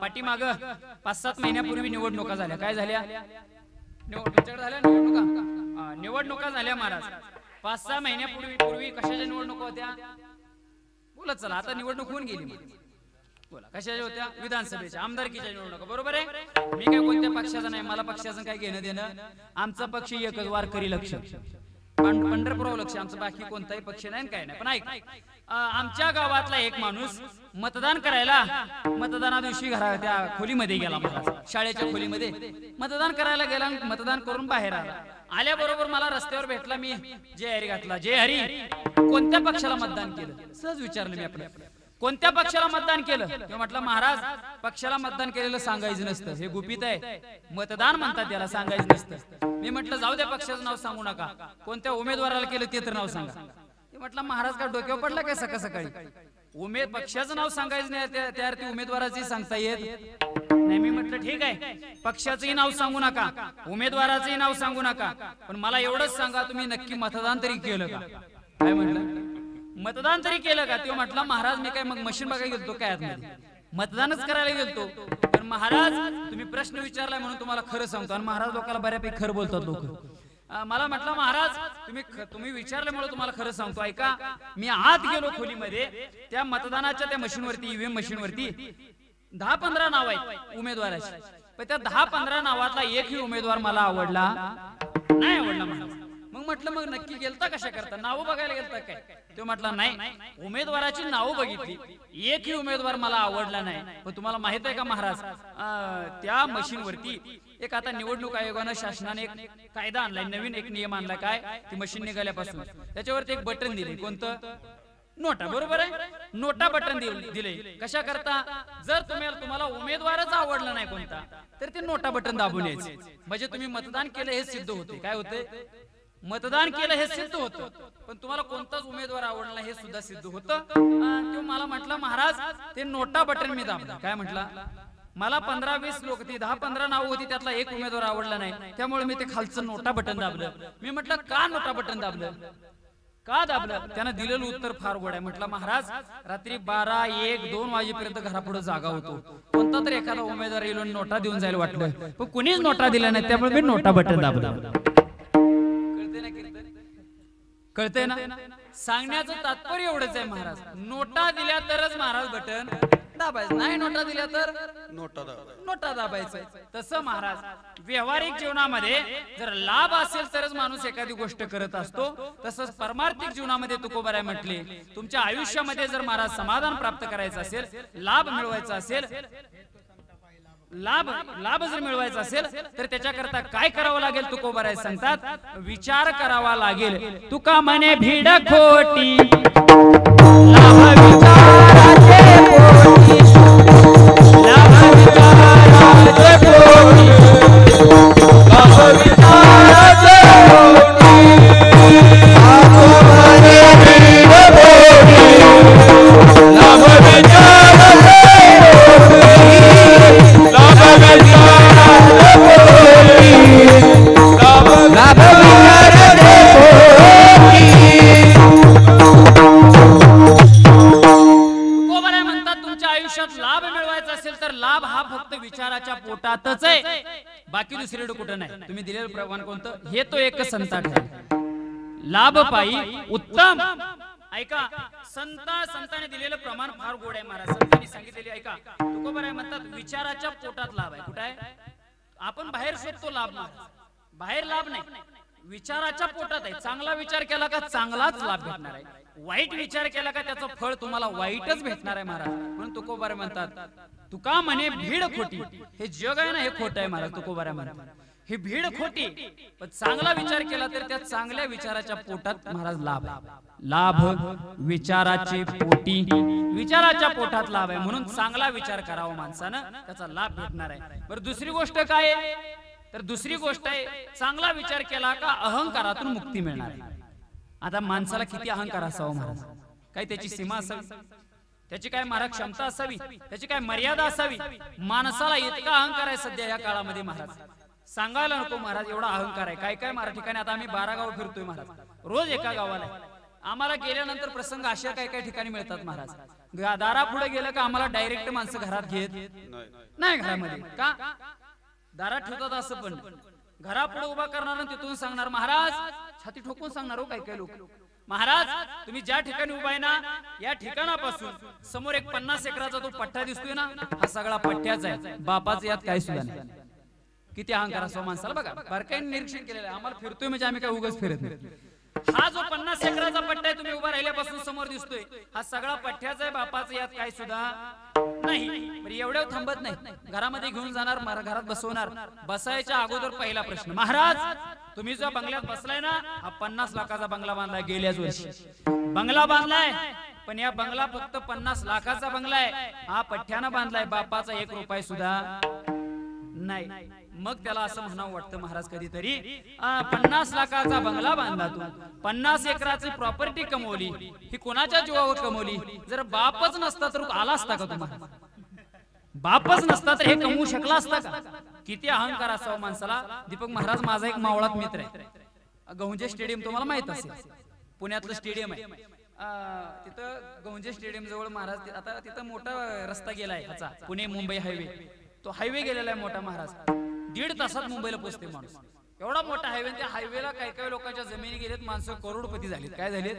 पाठीमाग 5-7 महिन्यापूर्वी निवडणुका झाल्या. काय झाल्या? तुमच्याकडे झाल्या निवडणुका झाल्या महाराज. 5-6 महिन्यापूर्वी कशाच्या निवडणुका होत्या? बोलत चला. आता निवडणूक होऊन गेली. बोला कशाच्या होत्या? विधानसभेच्या आमदारकीच्या निवडणुका. बरोबर आहे. मी काय कोणत्या पक्षाचा नाही, मला पक्षाचं काय घेणं देणं. आमचा पक्ष एकच, वारकरी लक्ष, पंढरपूर लक्ष. आमचं बाकी कोणताही पक्ष नाही काय नाही. पण ऐक, आमच्या गावातला एक माणूस मतदान करायला मतदाना दिवशी त्या खोलीमध्ये गेला. महाराज शाळेच्या खोलीमध्ये मतदान करायला गेला. मतदान करून बाहेर आला. आल्याबरोबर मला रस्त्यावर भेटला. मी जय हरी घातला. जय हरी, कोणत्या पक्षाला मतदान केलं? सहज विचारलं मी आपलं, कोणत्या पक्षाला मतदान केलं? तेव्हा म्हटलं महाराज पक्षाला मतदान केलेलं सांगायचं नसतं, हे गुपित आहे. मतदान म्हणतात त्याला, सांगायचं नसतं. मी म्हटलं जाऊ द्या, पक्षाचं नाव सांगू नका, कोणत्या उमेदवाराला केलं ते तर नाव सांगा. ते म्हटलं महाराज का डोक्यावर पडला काय सकाळ सकाळी? पक्षाचं नाव सांगायचं नाही, त्या अर्थी उमेदवाराची सांगता येत नाही. मी म्हटलं ठीक आहे, पक्षाचंही नाव सांगू नका, उमेदवाराचंही नाव सांगू नका, पण मला एवढंच सांगा तुम्ही नक्की मतदान तरी केलं का? काय म्हटलं? मतदान तरी केलं का? तेव्हा म्हटलं महाराज मी काय मग मशीन बघायला गेलतो काय आतमध्ये, मतदानच करायला गेलतो. तर महाराज तुम्ही प्रश्न विचारलाय म्हणून तुम्हाला खरं सांगतो. आणि महाराज लोकांना बऱ्यापैकी खरं बोलतात लोक. मला म्हटलं महाराज तुम्ही विचारल्यामुळे तुम्हाला खरं सांगतो. ऐका, मी आत गेलो खोलीमध्ये, त्या मतदानाच्या त्या मशीनवरती, ईव्हीएम मशीनवरती 10-15 नाव आहेत उमेदवाराची. पण त्या 10-15 नावातला एकही उमेदवार मला आवडला नाही. आवडला महाराज. मग म्हटलं मग नक्की गेलता कशा करता, नाव बघायला गेलता काय? तो म्हटला नाही, उमेदवाराची नाव बघितली, एकही उमेदवार मला आवडला नाही. पण तुम्हाला माहित आहे का महाराज, त्या मशीनवरती एक आता निवडणूक आयोगानं शासनाने एक कायदा आणलाय, नवीन एक नियम आणलाय. काय? ती मशीन निघाल्यापासून त्याच्यावरती एक बटन दिले. कोणतं? नोटा. बरोबर आहे, नोटा बटन दिले. कशा करता? जर तुम्हाला उमेदवारच आवडला नाही कोणता, तर ते नोटा बटन दाबून यायचे. म्हणजे तुम्ही मतदान केलं हे सिद्ध होते. काय होते? मतदान केलं हे सिद्ध होतं, पण तुम्हाला कोणताच उमेदवार आवडला नाही हे सुद्धा सिद्ध होतं. तो मला म्हटला महाराज ते नोटा बटन मी दाबलं. काय म्हटला? मला 15-20 लोक ती 10-15 नाव होती, त्यातला एक उमेदवार आवडला नाही, त्यामुळे मी ते खालचं नोटा बटन दाबलं. मी म्हटलं का नोटा बटन दाबलं, का दाबलं? त्यानं दिलेलं उत्तर फार गोड आहे. म्हटलं महाराज रात्री 12, 1, 2 वाजेपर्यंत घरापुढे जागा होतो, कोणता तरी एखादा उमेदवार येईल आणि नोटा देऊन जायला वाटलं, पण कुणीच नोटा दिला नाही, त्यामुळे मी नोटा बटन दाबलं. कळतंय ना? सांगण्याचं तात्पर्य एवढंच आहे महाराज, नोटा दिल्या तरच महाराज बटन दाबायचं, नाही नोटा दिल्या तर नोटा दाबायचं. तसं महाराज व्यावहारिक जीवनामध्ये जर लाभ असेल तरच माणूस एखादी गोष्ट करत असतो. तसंच परमार्थिक जीवनामध्ये तुकोबाराय म्हटले, तुमच्या आयुष्यामध्ये जर महाराज समाधान प्राप्त करायचं असेल, लाभ मिळवायचा असेल, लाभ जर मिळवायचा असेल तर त्याच्याकरता काय करावं लागेल? तुकोबाराय सांगतात, विचार करावा लागेल. तुका म्हणे भीड खोटी, लाभ विचाराचे पोटी, लाभ विचाराचे पोटी, लाभ विचाराचे पोटी, लाभ म्हणे भीड खोटी, लाभ विचाराचे लाभ मिळवायचा असेल तर लाभ हा फक्त विचाराच्या पोटातच आहे, बाकी दुसरीकडे कुठं नाही. तुम्ही दिलेलं प्रमाण कोणतं? हे तो एक संताट आहे. लाभ पायी उत्तम. ऐका, संताने दिलेलं प्रमाण फार गोड आहे महाराज. संतांनी सांगितलेले ऐका, तुकोबाराय म्हणतात विचाराच्या पोटात लाभ आहे. कुठं आहे? आपण बाहेर शोधतो लाभ, बाहेर लाभ नाही, विचाराच्या पोटात आहे. चांगला विचार केला का चांगलाच लाभ भेटणार आहे, वाईट विचार केला का त्याचं फळ तुम्हाला वाईटच भेटणार आहे महाराज. म्हणून तुकोबाराय म्हणतात, तुका म्हणे भीड खोटी. हे जग आहे ना हे खोट आहे महाराज. तुकोबाराय म्हणतात ही भीड खोटी, पण चांगला विचार केला तर त्या चांगल्या विचाराच्या पोटात महाराज लाभ आहे. लाभ विचाराचे पोटी, विचाराच्या पोटात लाभ आहे. म्हणून चांगला विचार करावा माणसानं, त्याचा लाभ भेटणार आहे. बरं दुसरी गोष्ट काय आहे? तर दुसरी गोष्ट आहे, चांगला विचार केला का अहंकारातून मुक्ती मिळणार आहे. आता माणसाला किती अहंकार असावा महाराज? काय त्याची सीमा असावी, त्याची काय महाराज क्षमता असावी, त्याची काय मर्यादा असावी? माणसाला इतका अहंकार आहे सध्या या काळामध्ये महाराज, सांगायला नको महाराज, एवढा अहंकार आहे. काय काय महाराज ठिकाणी, आता आम्ही 12 गाव फिरतोय महाराज, रोज एका गावाला. आम्हाला गेल्यानंतर प्रसंग अशा काय काय ठिकाणी मिळतात महाराज. दारा पुढे गेलं का आम्हाला डायरेक्ट माणसं घरात घेत नाही, घरामध्ये का दारात ठेवतात असं पण घरापुढे उभा करणार आणि तिथून सांगणार महाराज, छाती ठोकून सांगणार हो काय काय लोक, महाराज तुम्ही ज्या ठिकाणी उभा आहे ना या ठिकाणापासून समोर एक 50 एकराचा तो पट्टा दिसतोय ना, हा सगळा पट्ट्याचा आहे, बापाचं यात काही सुद्धा नाही. किती अहंकार असतो माणसाला बघा. बारकाईने निरीक्षण केलेलं आहे. आम्हाला फिरतोय म्हणजे आम्ही काय उगाच फिरत नाही. हा जो 50 एकराचा पट्टा आहे तुम्ही उभा राहिल्यापासून समोर दिसतोय, हा सगळा पट्ट्याचा आहे, बापाचं यात काही सुद्धा नाही. एवढ्या थांबत नाही, घरामध्ये घेऊन जाणार, घरात बसवणार. बसायच्या अगोदर पहिला प्रश्न, महाराज तुम्ही जो बंगल्यात बसलाय ना, हा 50 लाखाचा बंगला बांधलाय, गेल्याच वर्षी बंगला बांधलाय, पण या बंगला फक्त 50 लाखाचा बंगला आहे, हा पठ्ठ्यानं बांधलाय, बापाचा 1 रुपया सुद्धा नाही. मग त्याला असं म्हणावं वाटतं महाराज कधीतरी, 50 लाखाचा बंगला बांधला तू, 50 एकराची प्रॉपर्टी कमवली, ही कोणाच्या जीवावर कमवली? जर बापच नसता तर आला असता का तुम्हाला? बापच नसता तर हे कमवू शकला असता का? किती अहंकार असावा माणसाला. दीपक महाराज माझा एक मावळात मित्र आहे, गहुंजे स्टेडियम तुम्हाला माहित असेल, पुण्यातलं स्टेडियम आहे. तिथं गहुंजे स्टेडियम जवळ महाराज, आता तिथं मोठा रस्ता गेलाय ह्याचा, पुणे मुंबई हायवे, तो हायवे गेलेला आहे मोठा महाराज. 1.5 तासात मुंबईला पोहोचते माणूस, एवढा मोठा हायवे. त्या हायवेला काही काही लोकांच्या जमिनी गेलेत, माणसं करोडपती झालीत. काय झालेत?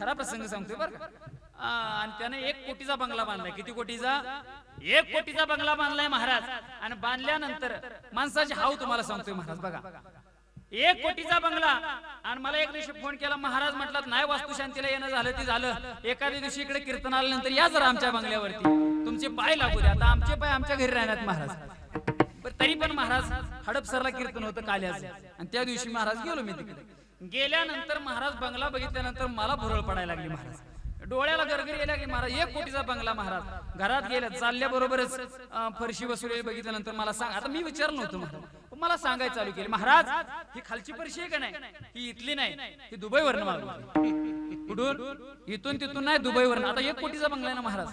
खरा प्रसंग सांगतोय बरं का. आणि त्याने 1 कोटीचा बंगला बांधलाय. किती कोटीचा? 1 कोटीचा बंगला बांधलाय महाराज. आणि बांधल्यानंतर माणसाची हाव तुम्हाला सांगतोय महाराज बघा, 1 कोटीचा बंगला. आणि मला एक दिवशी फोन केला, महाराज म्हटलं नाही वास्तुशांतीला येणं झालं ते झालं, एखाद्या दिवशी इकडे कीर्तन आल्यानंतर या जरा आमच्या बंगल्यावरती, तुमचे पाय लागू द्या. आता आमचे पाय आमच्या घरी राहण्यात महाराज. तरी पण महाराज हडपसरला कीर्तन होतं काल्याचं, आणि त्या दिवशी महाराज गेलो मी तिकडे. गेल्यानंतर महाराज बंगला बघितल्यानंतर मला भुरळ पडायला लागली महाराज, डोळ्याला गरगरी यायला लागली महाराज. 1 कोटीचा बंगला महाराज. घरात गेलं, चालल्या बरोबरच फरशी बसवलेली बघितल्यानंतर मला सांग, आता मी विचारलं नव्हतं मला सांगायला चालू केली, महाराज ही खालची फरशी आहे का नाही, ही इथली नाही, ही दुबईवरनं मागवली. कुठून? इथून तिथून नाही, दुबईवरनं. आता 1 कोटीचा बंगला आहे ना महाराज,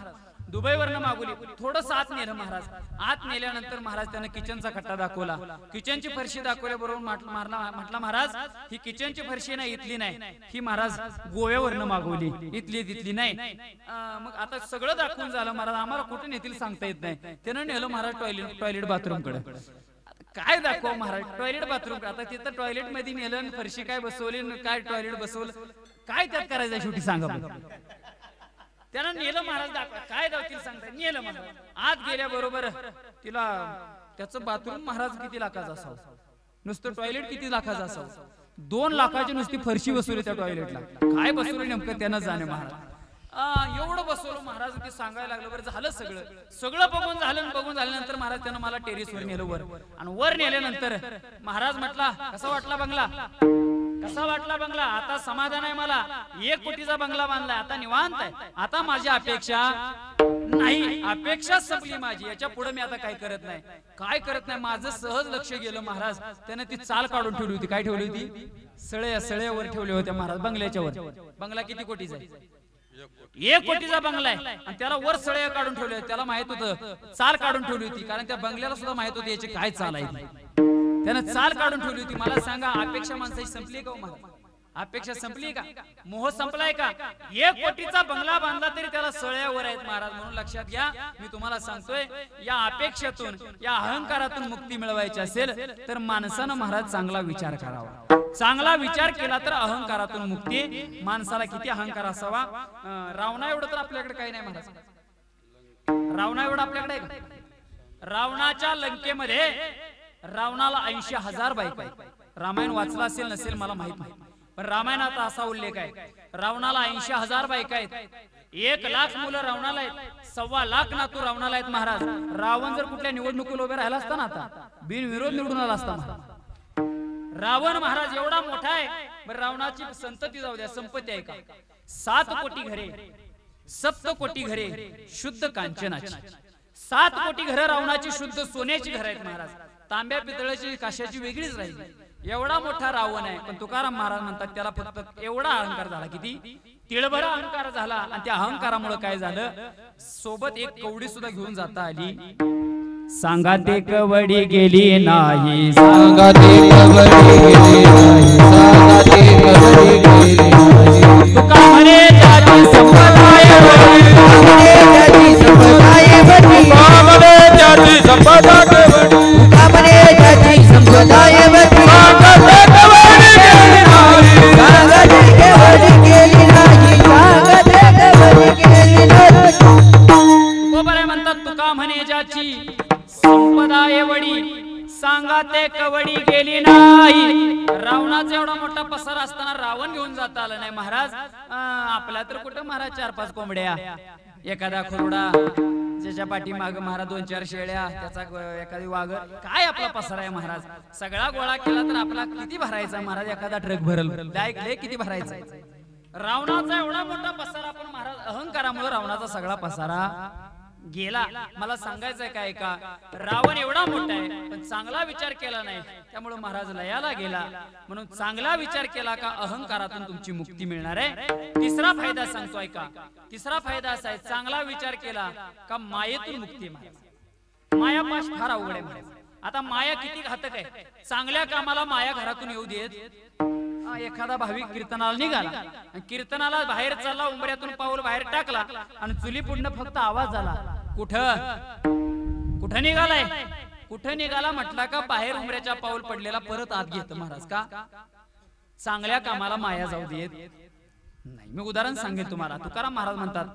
दुबईवरनं मागवली. थोडंसं आत नेलं महाराज. आत नेल्यानंतर महाराज त्यानं किचनचा कट्टा दाखवला, किचनची फरशी दाखवल्याबरोबर म्हटला महाराज ही किचनची फरशी नाही, इथली नाही, ही महाराज गोव्यावरनं मागवली, इथली तिथली नाही. मग आता सगळं दाखवून झालं महाराज, आम्हाला कुठून येतील सांगता येत नाही. त्यानं नेलं महाराज टॉयलेट बाथरूम कडे. काय दाखव महाराज, टॉयलेट बाथरूम. आता तिथं टॉयलेट मध्ये नेलं, फरशी काय बसवली, काय टॉयलेट बसवलं, काय त्यात करायचं शेवटी सांगा. त्यानं नेलं महाराज, दाखवा काय दाखतील सांगता, नेलं महाराज. आत गेल्याबरोबर तिला त्याचं बाथरूम महाराज किती लाखाचं असावं, नुसतं टॉयलेट किती लाखाचं असावं. 2 लाखाची नुसती फरशी बसवली त्या टॉयलेटला. काय बसवलं नेमकं त्यानं जाणे महाराज. एवढं बसवलं महाराज, ते सांगायला लागलं. बरं झालं सगळं बघून झाल्यानंतर महाराज त्यानं मला टेरेसवर नेलं वर. आणि वर नेल्यानंतर महाराज म्हटला कसा वाटला बंगला, कसा वाटला बंगला. आता समाधान आहे मला, 1 कोटीचा बंगला बांधलाय, आता निवांत आहे. आता माझी अपेक्षा नाही, अपेक्षा संपली माझी. याच्या पुढे मी आता काय करत नाही. माझं सहज लक्ष गेलं महाराज. त्याने ती चाल काढून ठेवली होती. काय ठेवली होती? सळ्यावर ठेवले होते महाराज बंगल्याच्या वर. बंगला किती कोटीचा आहे? 1 कोटीचा बंगला आहे. आणि त्याला वर सळ्या काढून ठेवले. त्याला माहित होतं, चाल काढून ठेवली होती, कारण त्या बंगल्याला सुद्धा माहित होती याची काय चाल आहे. त्यानं चाल काढून ठेवली होती. मला सांगा, अपेक्षा माणसाची संपली का महाराज? अपेक्षा संपली का? मोह संपलाय का? 1 कोटीचा बंगला बांधला तरी त्याला सळ्यावर आहेत महाराज. म्हणून लक्षात घ्या, मी तुम्हाला सांगतोय, या अपेक्षेतून, या अहंकारातून मुक्ती मिळवायची असेल तर माणसानं महाराज चांगला विचार करावा. चांगला विचार केला तर अहंकारातून मुक्ती. माणसाला किती अहंकार असावा. रावणा एवढं तर आपल्याकडे काही नाही महाराज. रावणा एवढं आपल्याकडे आहे का? रावणाच्या लंकेमध्ये रावणाला 80,000 बायका आहेत. रामायण वाचला असेल नसेल मला माहित नाही, पण रामायणात असा उल्लेख आहे, रावणाला 80,000 बायका आहेत, 1 लाख मुलं रावणाला आहेत, 1.25 लाख नातू रावणाला आहेत महाराज. रावण जर कुठल्या निवडणुकीला उभे राहिला असता ना, आता बिनविरोध निवडून आला असता महाराज. रावण महाराज एवढा मोठा आहे. बरं, रावणाची संतती जाऊ द्या, संपत्ती आहे का? 7 कोटी घरे, 7 कोटी घरे शुद्ध कांचनाची. 7 कोटी घरं रावणाची शुद्ध सोन्याची घर आहेत महाराज. तांब्या पितळाची काशाची वेगळीच राहिली. एवढा मोठा रावण आहे, पण तुकाराम महाराज म्हणतात त्याला फक्त एवढा अहंकार झाला, किती तिळभर अहंकार झाला. आणि त्या अहंकारामुळे काय झालं, सोबत 1 कवडी सुद्धा घेऊन जाता आली. सांगा ते कवडी गेली नाही, सांगा ते कवडी गेली नाही, सांगा ते कवडी गेली नाही. तुका म्हणे त्याची संपदाय वडी, त्याची संपदाय वडी, कामने त्याची संपदा केवडी, कामने त्याची संपदाय वडी. सांगा ते कवडी गेली नाही, सांगा ते कवडी गेली नाही, सांगा ते कवडी गेली नाही. बरोबर म्हणतात, तुका म्हणे ज्याची संपदा एवढी, सांगा ते कवडी गेली नाही. रावणाचा एवढा मोठा पसार असताना रावण घेऊन जाता आला नाही महाराज. आपल्या तर कुठं महाराज 4-5 कोंबड्या, एखादा खुरडा, ज्याच्या पाठीमाग महाराज 2-4 शेळ्या, त्याचा एखादी वाघर, काय आपला पसार आहे महाराज. सगळा गोळा केला तर आपला किती भरायचा महाराज, एखादा ट्रक भरल, लय किती भरायचा. रावणाचा एवढा मोठा पसारा, आपण महाराज अहंकारामुळे रावणाचा सगळा पसारा गेला. मला सांगायचंय काय का, रावण एवढा मोठा आहे पण चांगला विचार केला नाही, त्यामुळे महाराज लयाला गेला. म्हणून चांगला विचार केला का अहंकारातून तुमची मुक्ती मिळणार आहे. 3रा फायदा सांगतोय का, 3रा फायदा असा आहे, चांगला विचार केला का मायेतून मुक्ती मिळते. मायापाश फार अवघड आहे महाराज. आता माया किती घातक आहे. चांगल्या कामाला माया घरातून येऊ देत. एखादा भाविक कीर्तनाला निघाला, कीर्तनाला बाहेर चालला, उंबऱ्यातून पाऊल बाहेर टाकला आणि चुली पुढनं फक्त आवाज आला, कुठं निघालाय, कुठं निघाला म्हटला का बाहेर उंबऱ्याच्या पाऊल पडलेला परत आत घेत महाराज. का? चांगल्या कामाला माया जाऊ देत नाही. मी उदाहरण सांगेन तुम्हाला. तुकाराम महाराज म्हणतात,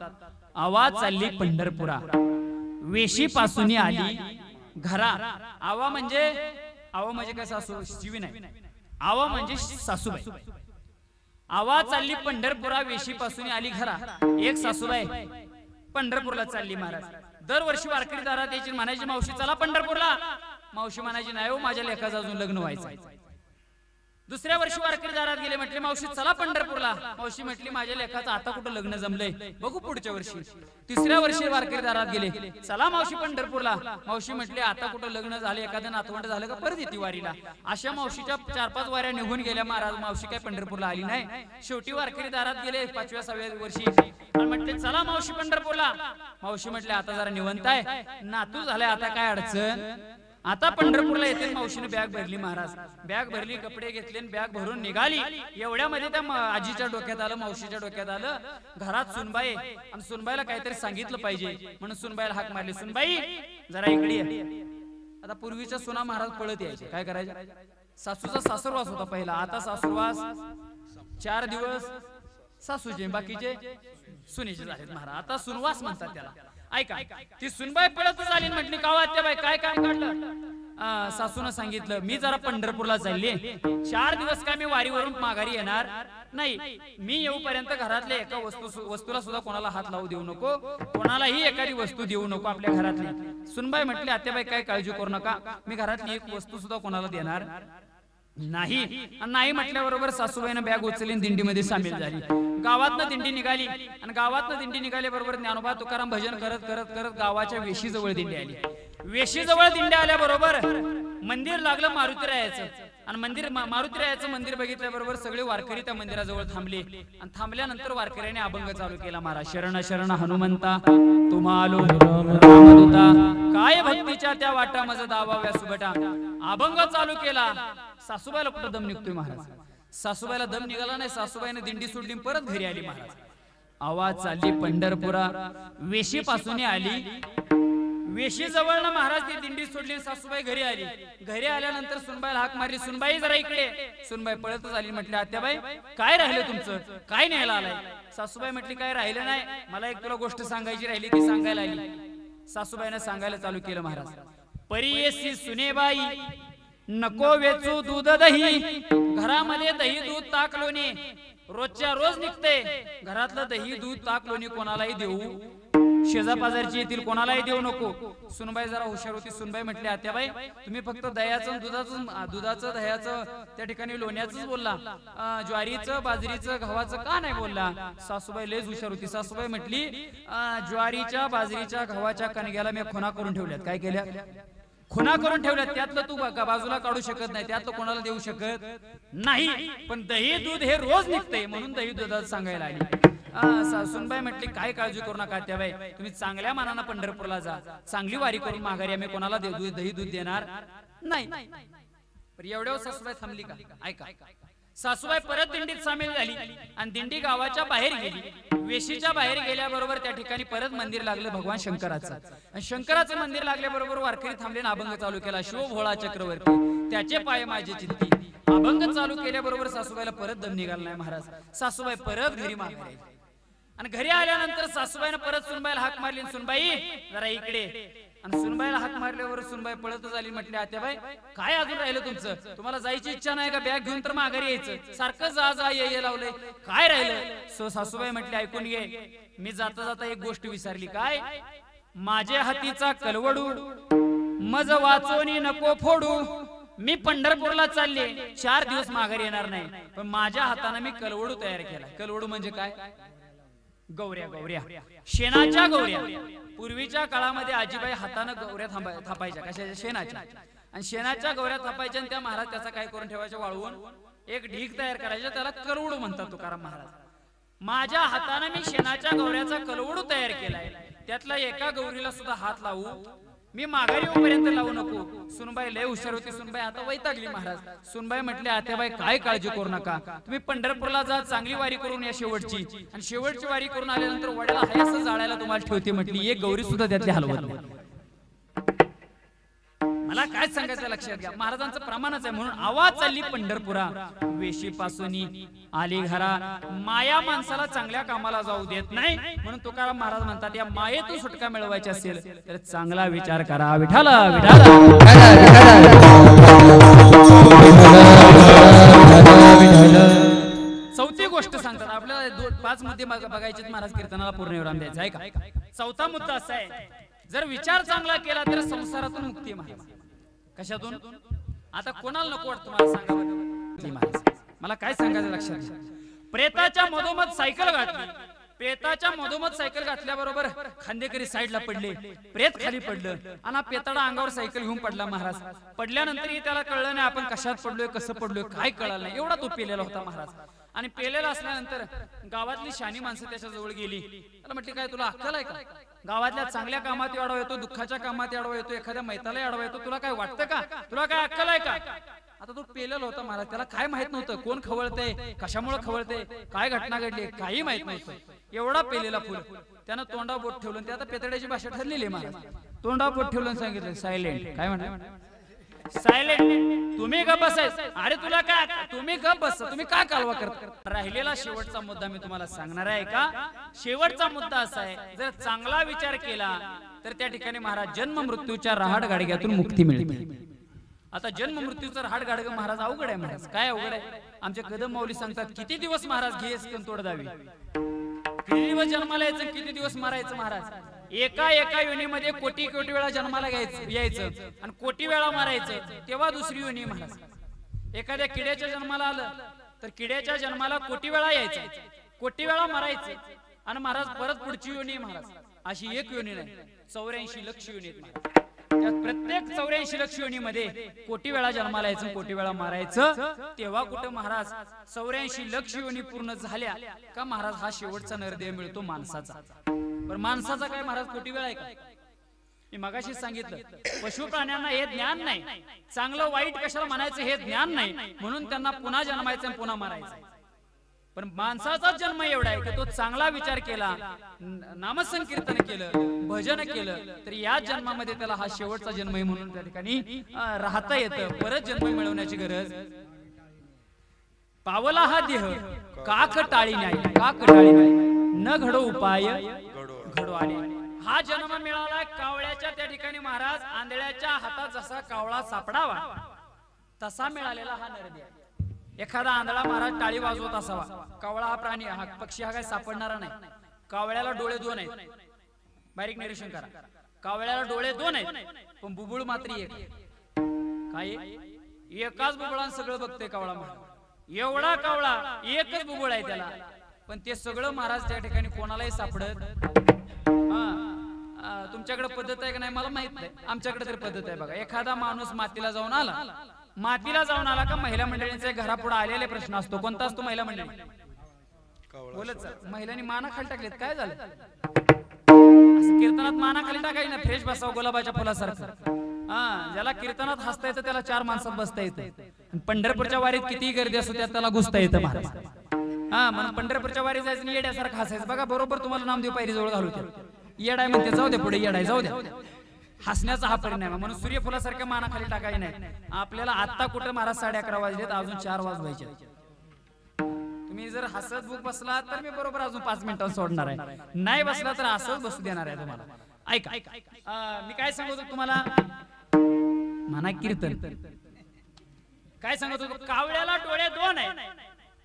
आवाज चालली पंढरपुरा, वेशी पासून आली घरा. आवा म्हणजे काय, सासू जीवी नाही, आवा म्हणजे सासूबाई. आवाज चालली पंढरपुरा, वेशी पासून आली घरा. एक सासूबाई पंढरपूरला चालली महाराज. दरवर्षी वारकरी दारात यायची, म्हणायची मावशी चला पंढरपूरला. मावशी म्हणायची नाही हो, माझ्या लेकाचं अजून लग्न व्हायचं. दुसऱ्या वर्षी वारकरी दारात गेले, म्हटले मावशी चला पंढरपूरला. मावशी म्हटली माझ्या लेखाचं आता कुठं लग्न जमलंय, बघू पुढच्या वर्षी. तिसऱ्या वर्षी वारकरी दारात गेले, चला मावशी पंढरपूरला. मावशी म्हटले आता कुठं लग्न झाले, एखादं नातवंड झालं का परत येते वारीला. अशा मावशीच्या 4-5 वाऱ्या निघून गेल्या महाराज. मावशी काय पंढरपूरला आली नाही. शेवटी वारकरी दारात गेले 5व्या-6व्या वर्षी आणि म्हटले चला मावशी पंढरपूरला. मावशी म्हटले आता जरा निवंत आहे, नातू झालाय, आता काय अडचण. आता पंढरपूरला येते. मावशीने बॅग भरली महाराज, बॅग भरली, कपडे घेतले, बॅग भरून निघाली. एवढ्यामध्ये त्या आजीच्या डोक्यात आलं, मावशीच्या डोक्यात आलं, घरात सुनबाई आणि सुनबाईला काहीतरी सांगितलं पाहिजे म्हणून सुनबाईला हाक मारली, सुनबाई जरा इकडे ये. आता पूर्वीच्या सुना महाराज पळत यायचे, काय करायचे. सासूचा सासुरवास होता पहिला, आता सासुरवास 4 दिवस सासूचे, बाकीचे सुनेचे झालेत महाराज. आता सुनवास म्हणतात त्याला. ऐका, ती सुनबाई पळतच आली, म्हटली का आत्याबाई काय काम काढलं. सासूनं सांगितलं मी जरा पंढरपूरला चालले, 4 दिवस काय मी वारीवरून माघारी येणार नाही. मी येऊपर्यंत घरातल्या एका वस्तूला सुद्धा कोणाला हात लावू देऊ नको, कोणालाही एखादी वस्तू देऊ नको आपल्या घरातली. सुनबाई म्हटली आत्याबाई काय काळजी करू नका, मी घरातली एक वस्तू सुद्धा कोणाला देणार नाही. नाही म्हटल्याबरोबर सासूबाईनं बॅग उचलली, दिंडीमध्ये सामील झाली. गावातनं दिंडी निघाली आणि गावातनं दिंडी निघाल्या बरोबर ज्ञानोबा तुकाराम भजन करत करत करत गावाच्या वेशीजवळ दिंडी आली. वेशीजवळ दिंडी आल्याबरोबर मंदिर लागलं मारुतीरायाचं आणि मारुतीरायाचं मंदिर बघितल्याबरोबर सगळे वारकरी त्या मंदिराजवळ थांबले आणि थांबल्यानंतर वारकऱ्याने अभंग चालू केला महाराज. शरण शरण हनुमंता तुम्हालो रामदूता, काय भक्तीच्या त्या वाटा मज दावाव्या सुबटा. अभंग चालू केला. सासूबाईला कुठं दम निघतोय महाराज. सासूबाईला दम निघाला नाही. सासूबाईने दिंडी सोडली, परत घरी आली महाराज. आवाज चालली पंढरपुरा, वेशी पासून आली. वेशी जवळ ना महाराज ती दिंडी सोडली, सासूबाई घरी आली. घरी आल्यानंतर सुनबाईला हाक मारली, सुनबाई जरा इकडे. सुनबाई पळतच आली, म्हटली आत्याबाई काय राहिलं तुमचं, काय न्यायला आलाय. सासूबाई म्हटली काय राहिलं नाही, मला एक तुला गोष्ट सांगायची राहिली, ती सांगायला आली. सासूबाईने सांगायला चालू केलं महाराज. परियेसी सुनेबाई नको वेचू दूध दही, घरामध्ये दही दूध ताक लोणी रोजच्या रोज निघते. घरातलं दही दूध ताक लोणी कोणालाही देऊ, शेजा पाजारची येतील कोणालाही देऊ नको. सुनबाई जरा हुशार होती. सुनबाई म्हटली आत्याबाई तुम्ही फक्त दह्याचं दुधाचं दह्याचं त्या ठिकाणी लोण्याचंच बोलला, ज्वारीचं बाजरीचं गव्हाचं का नाही बोलला. सासूबाई लयच हुशार होती. सासूबाई म्हटली ज्वारीच्या बाजरीच्या गव्हाच्या कणग्याला मी खुणा करून ठेवल्यात. काय केल्या, खुणा करून ठेवल्यात. त्यातलं तू बाजूला काढू शकत नाही, त्यातलं कोणाला देऊ शकत नाही. पण दही दूध हे रोज निघते म्हणून दही दुधाचं सांगायला आली. सुनबाई म्हटली काय काळजी करू नका त्याबाई, तुम्ही चांगल्या मानानं पंढरपूरला जा, चांगली वारी करून माघारी आम्ही कोणाला दही दूध देणार नाही. एवढ्या सासूबाई थांबली का. ऐका, सासूबाई परत दिंडीत सामील झाली आणि दिंडी गावाच्या बाहेर गेली. वेशीच्या बाहेर गेल्याबरोबर त्या ठिकाणी परत मंदिर लागलं भगवान शंकराचं. शंकराचं मंदिर लागल्याबरोबर वारकरी थांबले, अभंग चालू केला. शिव भोळा चक्रवर्ती त्याचे पाय माझे चिंती. अभंग चालू केल्याबरोबर सासूबाईला परत दम निघाला नाही महाराज. सासूबाई परत घरी माघारी आणि घरी आल्यानंतर सासूबाईने परत सुनबाईला हाक मारली, सुनबाई जरा इकडे. आणि सुनबाईला हाक मारल्यावर सुनबाई पळतच आली. म्हटली आत्याबाई काय अजून राहिलं तुमचं, तुम्हाला जायची इच्छा नाही का, बॅग घेऊन तर माघारी यायचं, सारखं जा जा ये लावलंय, काय राहिलं. सासूबाई म्हटली ऐकून घे, मी जाता जाता एक गोष्ट विसरली. काय, माझ्या हातीचा कलवडू मज वाचवणी नको फोडू. मी पंढरपूरला चालले, 4 दिवस माघारी येणार नाही, पण माझ्या हाताने मी कलवडू तयार केला. कलवडू म्हणजे काय, गौऱ्या. गौऱ्या शेणाच्या गौऱ्या. पूर्वीच्या काळामध्ये आजीबाई हाताने गौऱ्या थापायच्या, कशाच्या, शेणाच्या. आणि शेणाच्या गौऱ्या थापायच्या आणि त्या महाराज त्याचा काय करून ठेवायच्या, वाळवून एक ढीग तयार करायचा, त्याला कलवडू म्हणतात तुकाराम महाराज. माझ्या हाताने मी शेणाच्या गौऱ्याचा कलवडू तयार केलाय, त्यातला एका गौरीला सुद्धा हात लावू मी माघारी होईपर्यंत लावू नको. सुनबाई लय हुशार होती. सुनबाई आता वैतागली महाराज. सुनबाई म्हटले आत्याबाई काय काळजी करू नका, तुम्ही पंढरपूरला जा, चांगली वारी करून या शेवटची. आणि शेवटची वारी करून आल्यानंतर वड्याला हायस जाळायला तुम्हाला ठेवते म्हटली. एक गौरी सुद्धा त्यातली हलवत नाही. मला काय सांगायचं लक्षात घ्या, महाराजांचं प्रमाणच आहे. म्हणून आवाज चालली पंढरपुरा, वेशी पासून आली घरा. माया माणसाला चांगल्या कामाला जाऊ देत नाही. म्हणून तुकाराम महाराज म्हणतात या मायेतून सुटका मिळवायची असेल तर चांगला विचार करा. विठाला विठाला. चौथी गोष्ट सांगतात आपल्याला, 5 मध्ये बघायचे महाराज कीर्तनाला पूर्ण विराम द्यायचा आहे का. चौथा मुद्दा असा आहे, जर विचार चांगला केला तर संसारातून मुक्ती महाराज. कशातून, आता कोणाला नको वाटतं मला सांगा. घातली महाराज. मला काय सांगायचं लक्षात घ्या. प्रेताच्या मधोमध सायकल घातली. प्रेताच्या मधोमध सायकल घातल्याबरोबर खांदेकरी साईडला पडले. प्रेत खाली पडलं आणि पेताडा अंगावर सायकल घेऊन पडला महाराज. पडल्यानंतरही त्याला कळलं नाही आपण कशात पडलोय, कसं पडलोय, काय कळलं नाही. एवढा तो पेलेला होता महाराज. आणि पेलेला असल्यानंतर गावातली शानी माणसं त्याच्या जवळ गेली. त्याला म्हटली काय तुला अक्कल आहे का? गावातल्या चांगल्या कामात आडवा येतो, दुःखाच्या कामात आडवा येतो, एखाद्या मैताला आडवा येतो, तुला काय वाटतं का? तुला काय अक्कल आहे का? आता तो पेलेला होता महाराज. त्याला काय माहित नव्हतं कोण खवळतंय, कशामुळे खवळतंय, काय घटना घडली, काही माहित नव्हतं. एवढा पेलेला फुल. त्यानं तोंडावर बोट ठेवलं. ते आता पेतड्याची भाषा ठरलेली आहे महाराज. तोंडावर बोट ठेवलं आणि सांगितलं सायलेंट. काय म्हणा सायलेंट. तुम्ही गप बसायच. अरे तुला काय, तुम्ही गप बस, तुम्ही का कालवा करता? राहिलेला शेवटचा मुद्दा मी तुम्हाला सांगणार आहे का. शेवटचा मुद्दा असा आहे, जर चांगला विचार केला तर त्या ठिकाणी महाराज जन्म मृत्यूच्या रहाड गाडग्यातून मुक्ती मिळते. आता जन्म मृत्यूचं रहाड गाडग महाराज अवघड आहे महाराज. काय अवघड आहे? आमचे कदम माऊली सांगतात किती दिवस महाराज घेस तोड दावी, किती दिवस जन्माला यायचं, किती दिवस मारायचं महाराज. एका योनीमध्ये कोटी कोटी वेळा जन्माला यायचं आणि कोटी वेळा मारायचं, तेव्हा दुसरी योनी महाराज. एखाद्या किड्याच्या जन्माला आलं तर किड्याच्या जन्माला कोटी वेळा यायचं, कोटी वेळा मारायचं आणि महाराज परत पुढची योनी महाराज. अशी एक योनी नाही, 84 लक्ष योनी आहेत. त्या प्रत्येक 84 लक्ष योनीमध्ये कोटी वेळा जन्माला यायचं, कोटी वेळा मारायचं. तेव्हा कुठं महाराज 84 लक्ष योनी पूर्ण झाल्या का महाराज हा शेवटचा नरदेह मिळतो माणसाचा. पण माणसाचा काय महाराज कोटी वेळा आहे का? मी मगाशी सांगितलं पशु प्राण्यांना हे ज्ञान नाही, चांगलं वाईट कशाला म्हणायचं हे ज्ञान नाही, म्हणून त्यांना पुन्हा जन्मायचं पुन्हा मारायचं. पण माणसाचा जन्म एवढा आहे की तो चांगला विचार केला, नामसंकीर्तन केलं, भजन केलं तर या जन्मामध्ये त्याला हा शेवटचा जन्म आहे म्हणून त्या ठिकाणी राहता येतं. परत जन्म मिळवण्याची गरज. पावला हा देह काक टाळी नाही, काक टाळी नाही, न घडो उपाय घडो आले. हा जन्म मिळाला कावळ्याच्या त्या ठिकाणी महाराज. आंधळ्याच्या हातात जसा कावळा सापडावा तसा मिळालेला हा नरदेह. एखादा आंधळा महाराज टाळी वाजवत असावा. कावळा हा प्राणी, हा पक्षी हा काय सापडणारा नाही. कावळ्याला डोळे 2 आहेत. बारीक निरीक्षण करा. कावळ्याला डोळे 2 आहेत पण बुबुळ मात्र एक. काय एकाच बुबुळान सगळं बघते कावळा महाराज. एवढा कावळा एकच बुबुळ आहे त्याला, पण ते सगळं महाराज त्या ठिकाणी कोणालाही सापडत. तुमच्याकडे पद्धत आहे का नाही मला माहित नाही, आमच्याकडे तरी पद्धत आहे बघा. एखादा माणूस मातीला जाऊन आला का महिला मंडळींचे घरापुढे आलेले प्रश्न असतो. कोणता असतो? महिला मंडळी बोलत महिलांनी माना खाली टाकलेत. काय झालं? असं कीर्तनात माना खाली टाकायची ना, फ्रेश बसाव गुलाबाच्या फुलासारखं. ज्याला कीर्तनात हसता येतं त्याला 4 माणसात बसता येतं. पंढरपूरच्या वारीत किती गर्दी असो त्याला घुसता येतं महाराज. म्हणून पंढरपूरच्या वारीत जायचं येड्यासारखं हसायचं बघा. बरोबर तुम्हाला नामदेव पायरी जवळ घालू त्या येडाय म्हणते, जाऊ दे पुढे येडाय, जाऊ द्या. हसण्याचा हा परिणाम. म्हणून सूर्यफुलासारख्या माना खाली टाकायची नाही. आपल्याला आता कुठं महाराज 11:30 वाजलेत, अजून 4 वाजवायचे. तुम्ही जर हसत बुक बसला तर मी बरोबर अजून 5 मिनिटांत सोडणार आहे. नाही बसला तर असंच बसू देणार आहे तुम्हाला. ऐका मी काय सांगतो तुम्हाला. म्हणा कीर्तन काय सांगत होतो. कावळ्याला डोळे 2 आहेत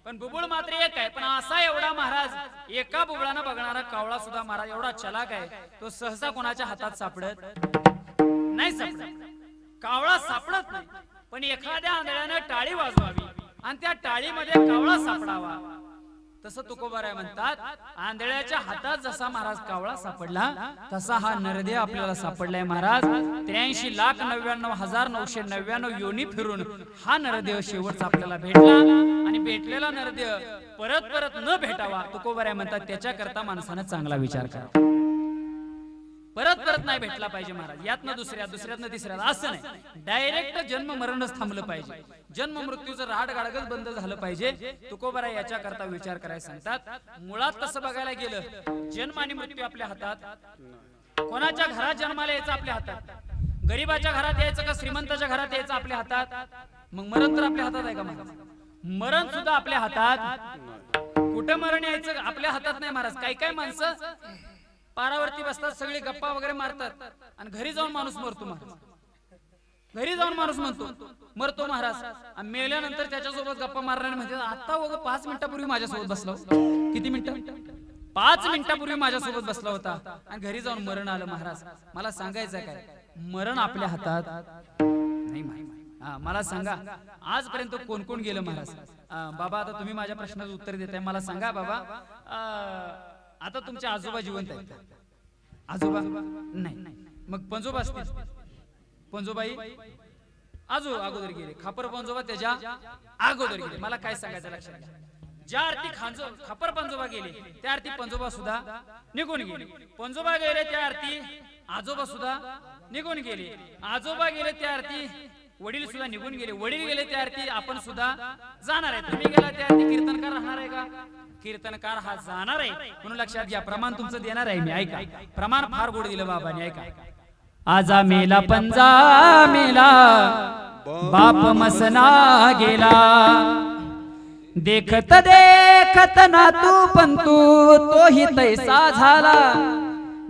पण बुबुळ मात्र एक आहे. पण असा एवढा महाराज एका बुबुळानं बघणारा कावळा सुद्धा महाराज एवढा चलाक आहे, तो सहसा कोणाच्या हातात सापडत नाही. सापडत कावळा सापडत नाही, पण एखाद्या आंधळ्यानं टाळी वाजवावी आणि त्या टाळीमध्ये कावळा सापडावा. तसं तुकोबाराय म्हणतात, आंधळ्याच्या हातात जसा महाराज कावळा सापडला तसा हा नरदेह आपल्याला सापडलाय महाराज. 83,99,999 योनी फिरून हा नरदेह शेवटचा आपल्याला भेटला. आणि भेटलेला नरदेह परत परत न भेटावा तुकोबाराय म्हणतात, त्याच्या करता माणसानं चांगला विचार करा. परत परत नाही भेटला पाहिजे महाराज. यातनं दुसऱ्यातनं तिसऱ्यात असं नाही. डायरेक्ट जन्म मरणच थांबलं पाहिजे. जन्म मृत्यूचं राड गाडगच बंद झालं पाहिजे. तुकोबाराय याच्या करता विचार करायला सांगतात. मुळात तसं बघायला गेलं जन्म आणि मृत्यू आपल्या हातात. कोणाच्या घरात जन्माला यायचं आपल्या हातात. गरीबाच्या घरात यायचं का श्रीमंताच्या घरात यायचं आपल्या हातात. मग मरण तर आपल्या हातात आहे का महाराज? मरण सुद्धा आपल्या हातात. कुठं मरण यायचं आपल्या हातात नाही महाराज. काही काही माणसं पारावरती बसतात, सगळे गप्पा वगैरे मारतात आणि घरी जाऊन माणूस मरतो महाराज. घरी जाऊन माणूस मरतो महाराज. मेल्यानंतर त्याच्यासोबत गप्पा मारणारे म्हणजे आता 5 मिनिटापूर्वी माझ्यासोबत बसला. किती मिनिटं? 5 मिनिटापूर्वी माझ्यासोबत बसला होता आणि घरी जाऊन मरण आलं महाराज. मला सांगायचं काय, मरण आपल्या हातात नाही. मला सांगा आजपर्यंत कोण कोण गेलं महाराज? बाबा आता तुम्ही माझ्या प्रश्नाचं उत्तर देताय, मला सांगा बाबा, आता तुमचे आजोबा जिवंत आहेत? आजोबा नाही, मग पंजोबा असतील? पंजोबाई अगोदर गेले, खापर पंजोबा त्याच्या अगोदर गेले. मला काय सांगायचं लक्षात घ्या, ज्या अर्थी खापर पंजोबा गेले त्या अर्थी पंजोबा सुद्धा निघून गेले. पंजोबा गेले त्या अर्थी आजोबा सुद्धा निघून गेले. आजोबा गेले त्या अर्थी वडील सुद्धा निघून गेले. वडील गेले त्या अर्थी आपण सुद्धा जाणार आहे. तुम्ही गेला त्या अर्थी कीर्तनकार राहणार आहे का? कीर्तनकार हा जाणार आहे. म्हणून लक्षात घ्या, प्रमाण तुमचं देणार आहे मी. ऐका, प्रमाण फार गोड दिलं बाबांनी. ऐका, आजा मेला पंजा मेला, बाप मसना गेला, देखत देखत नातू पंतू तोही तैसा झाला.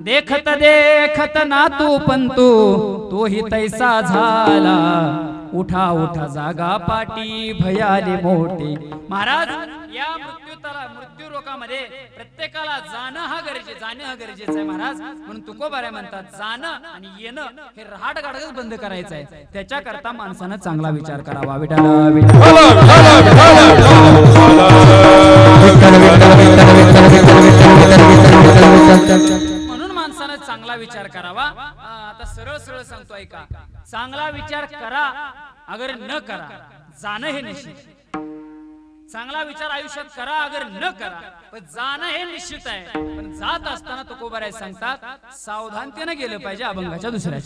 देखत देखत नातू पंतू तोही तैसा झाला. उठा उठा जागा पाटी भयाले मोठे. महाराज या मृत्यू रोगामध्ये प्रत्येकाला जाणं हा गरजेचं आहे महाराज. म्हणून तुकोबारे म्हणतात, जाणं आणि येणं हे रहाट गाडगच बंद करायचं आहे. त्याच्याकरता माणसानं चांगला विचार करावा. म्हणून माणसानं चांगला विचार करावा. आता सरळ सरळ सांगतो, ऐका, चांगला विचार करा अगर न करा, जाणं हे निश्चित. चांगला विचार आयुष्यात करा अगर न करा, पण जाणं हे निश्चित आहे. पण जात असताना तुकोबाराय सांगतात, सावधानतेने गेलं पाहिजे. अभंगाच्या दुसऱ्या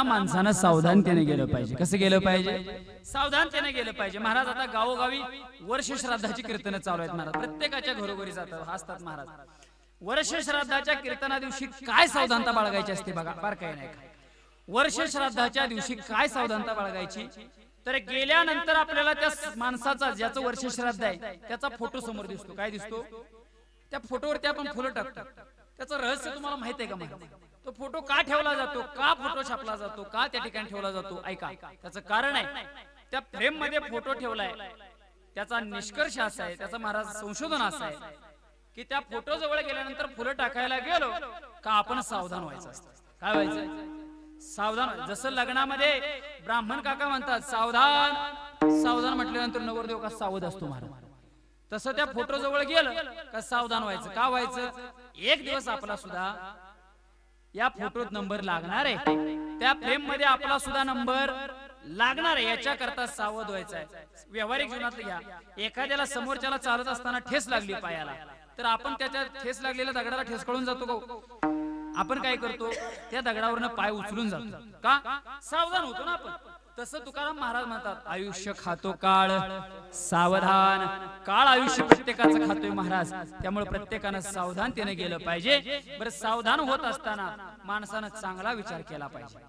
माणसानं सावधानतेने गेलं पाहिजे. कसं गेलं पाहिजे? सावधानतेने गेलं पाहिजे. महाराज आता गावोगावी वर्ष श्राद्धाची कीर्तन चालू आहेत महाराज. प्रत्येकाच्या घरोघरी जातात, हसतात महाराज. वर्ष श्राद्धाच्या कीर्तना दिवशी काय सावधानता बाळगायची असते बघा, फार काही नाही. वर्ष श्राद्धाच्या दिवशी काय सावधानता बाळगायची, तर गेल्यानंतर आपल्याला त्या माणसाचा ज्याचं वर्ष श्राद्ध आहे त्याचा फोटो समोर दिसतो. काय दिसतो? त्या फोटोवरती आपण फुलं टाकतो. त्याचं रहस्य तुम्हाला माहित आहे का? माहिती. तो फोटो का ठेवला जातो, का फोटो छापला जातो, का त्या ठिकाणी ठेवला जातो? ऐका, त्याचं कारण आहे, त्या फ्रेम मध्ये फोटो ठेवलाय. त्याचा निष्कर्ष असा आहे, त्याचं महाराज संशोधन असं आहे की त्या फोटो जवळ गेल्यानंतर फुलं टाकायला गेलो का आपण सावधान व्हायचं असतं. काय व्हायचं? सावधान. जसं लग्नामध्ये ब्राह्मण काका म्हणतात सावधान, सावधान म्हटल्यानंतर नवरदेव का सावध असतो महाराज, तसं त्या फोटो जवळ गेलं का सावधान व्हायचं. का व्हायचं? एक दिवस आपला सुद्धा या फोटोत नंबर लागणार आहे, त्या फ्रेम मध्ये आपला सुद्धा नंबर लागणार आहे. याच्या करता सावध व्हायचं आहे. व्यावहारिक जीवनात घ्या, एखाद्याला समोरच्याला चालत असताना ठेस लागली पायाला, तर आपण त्याच्या ठेस लागलेल्या दगडाला ठेस कळून जातो का? आपण काय करतो? त्या दगडावरनं पाय उचलून जातो. का? सावधान होतो ना आपण. तसं तुकाराम महाराज म्हणतात, आयुष्य खातो काळ, सावधान. काळ आयुष्य प्रत्येकाचं खातोय महाराज. त्यामुळे प्रत्येकानं सावधानतेने गेलं पाहिजे. बरं, सावधान होत असताना माणसानं चांगला विचार केला पाहिजे.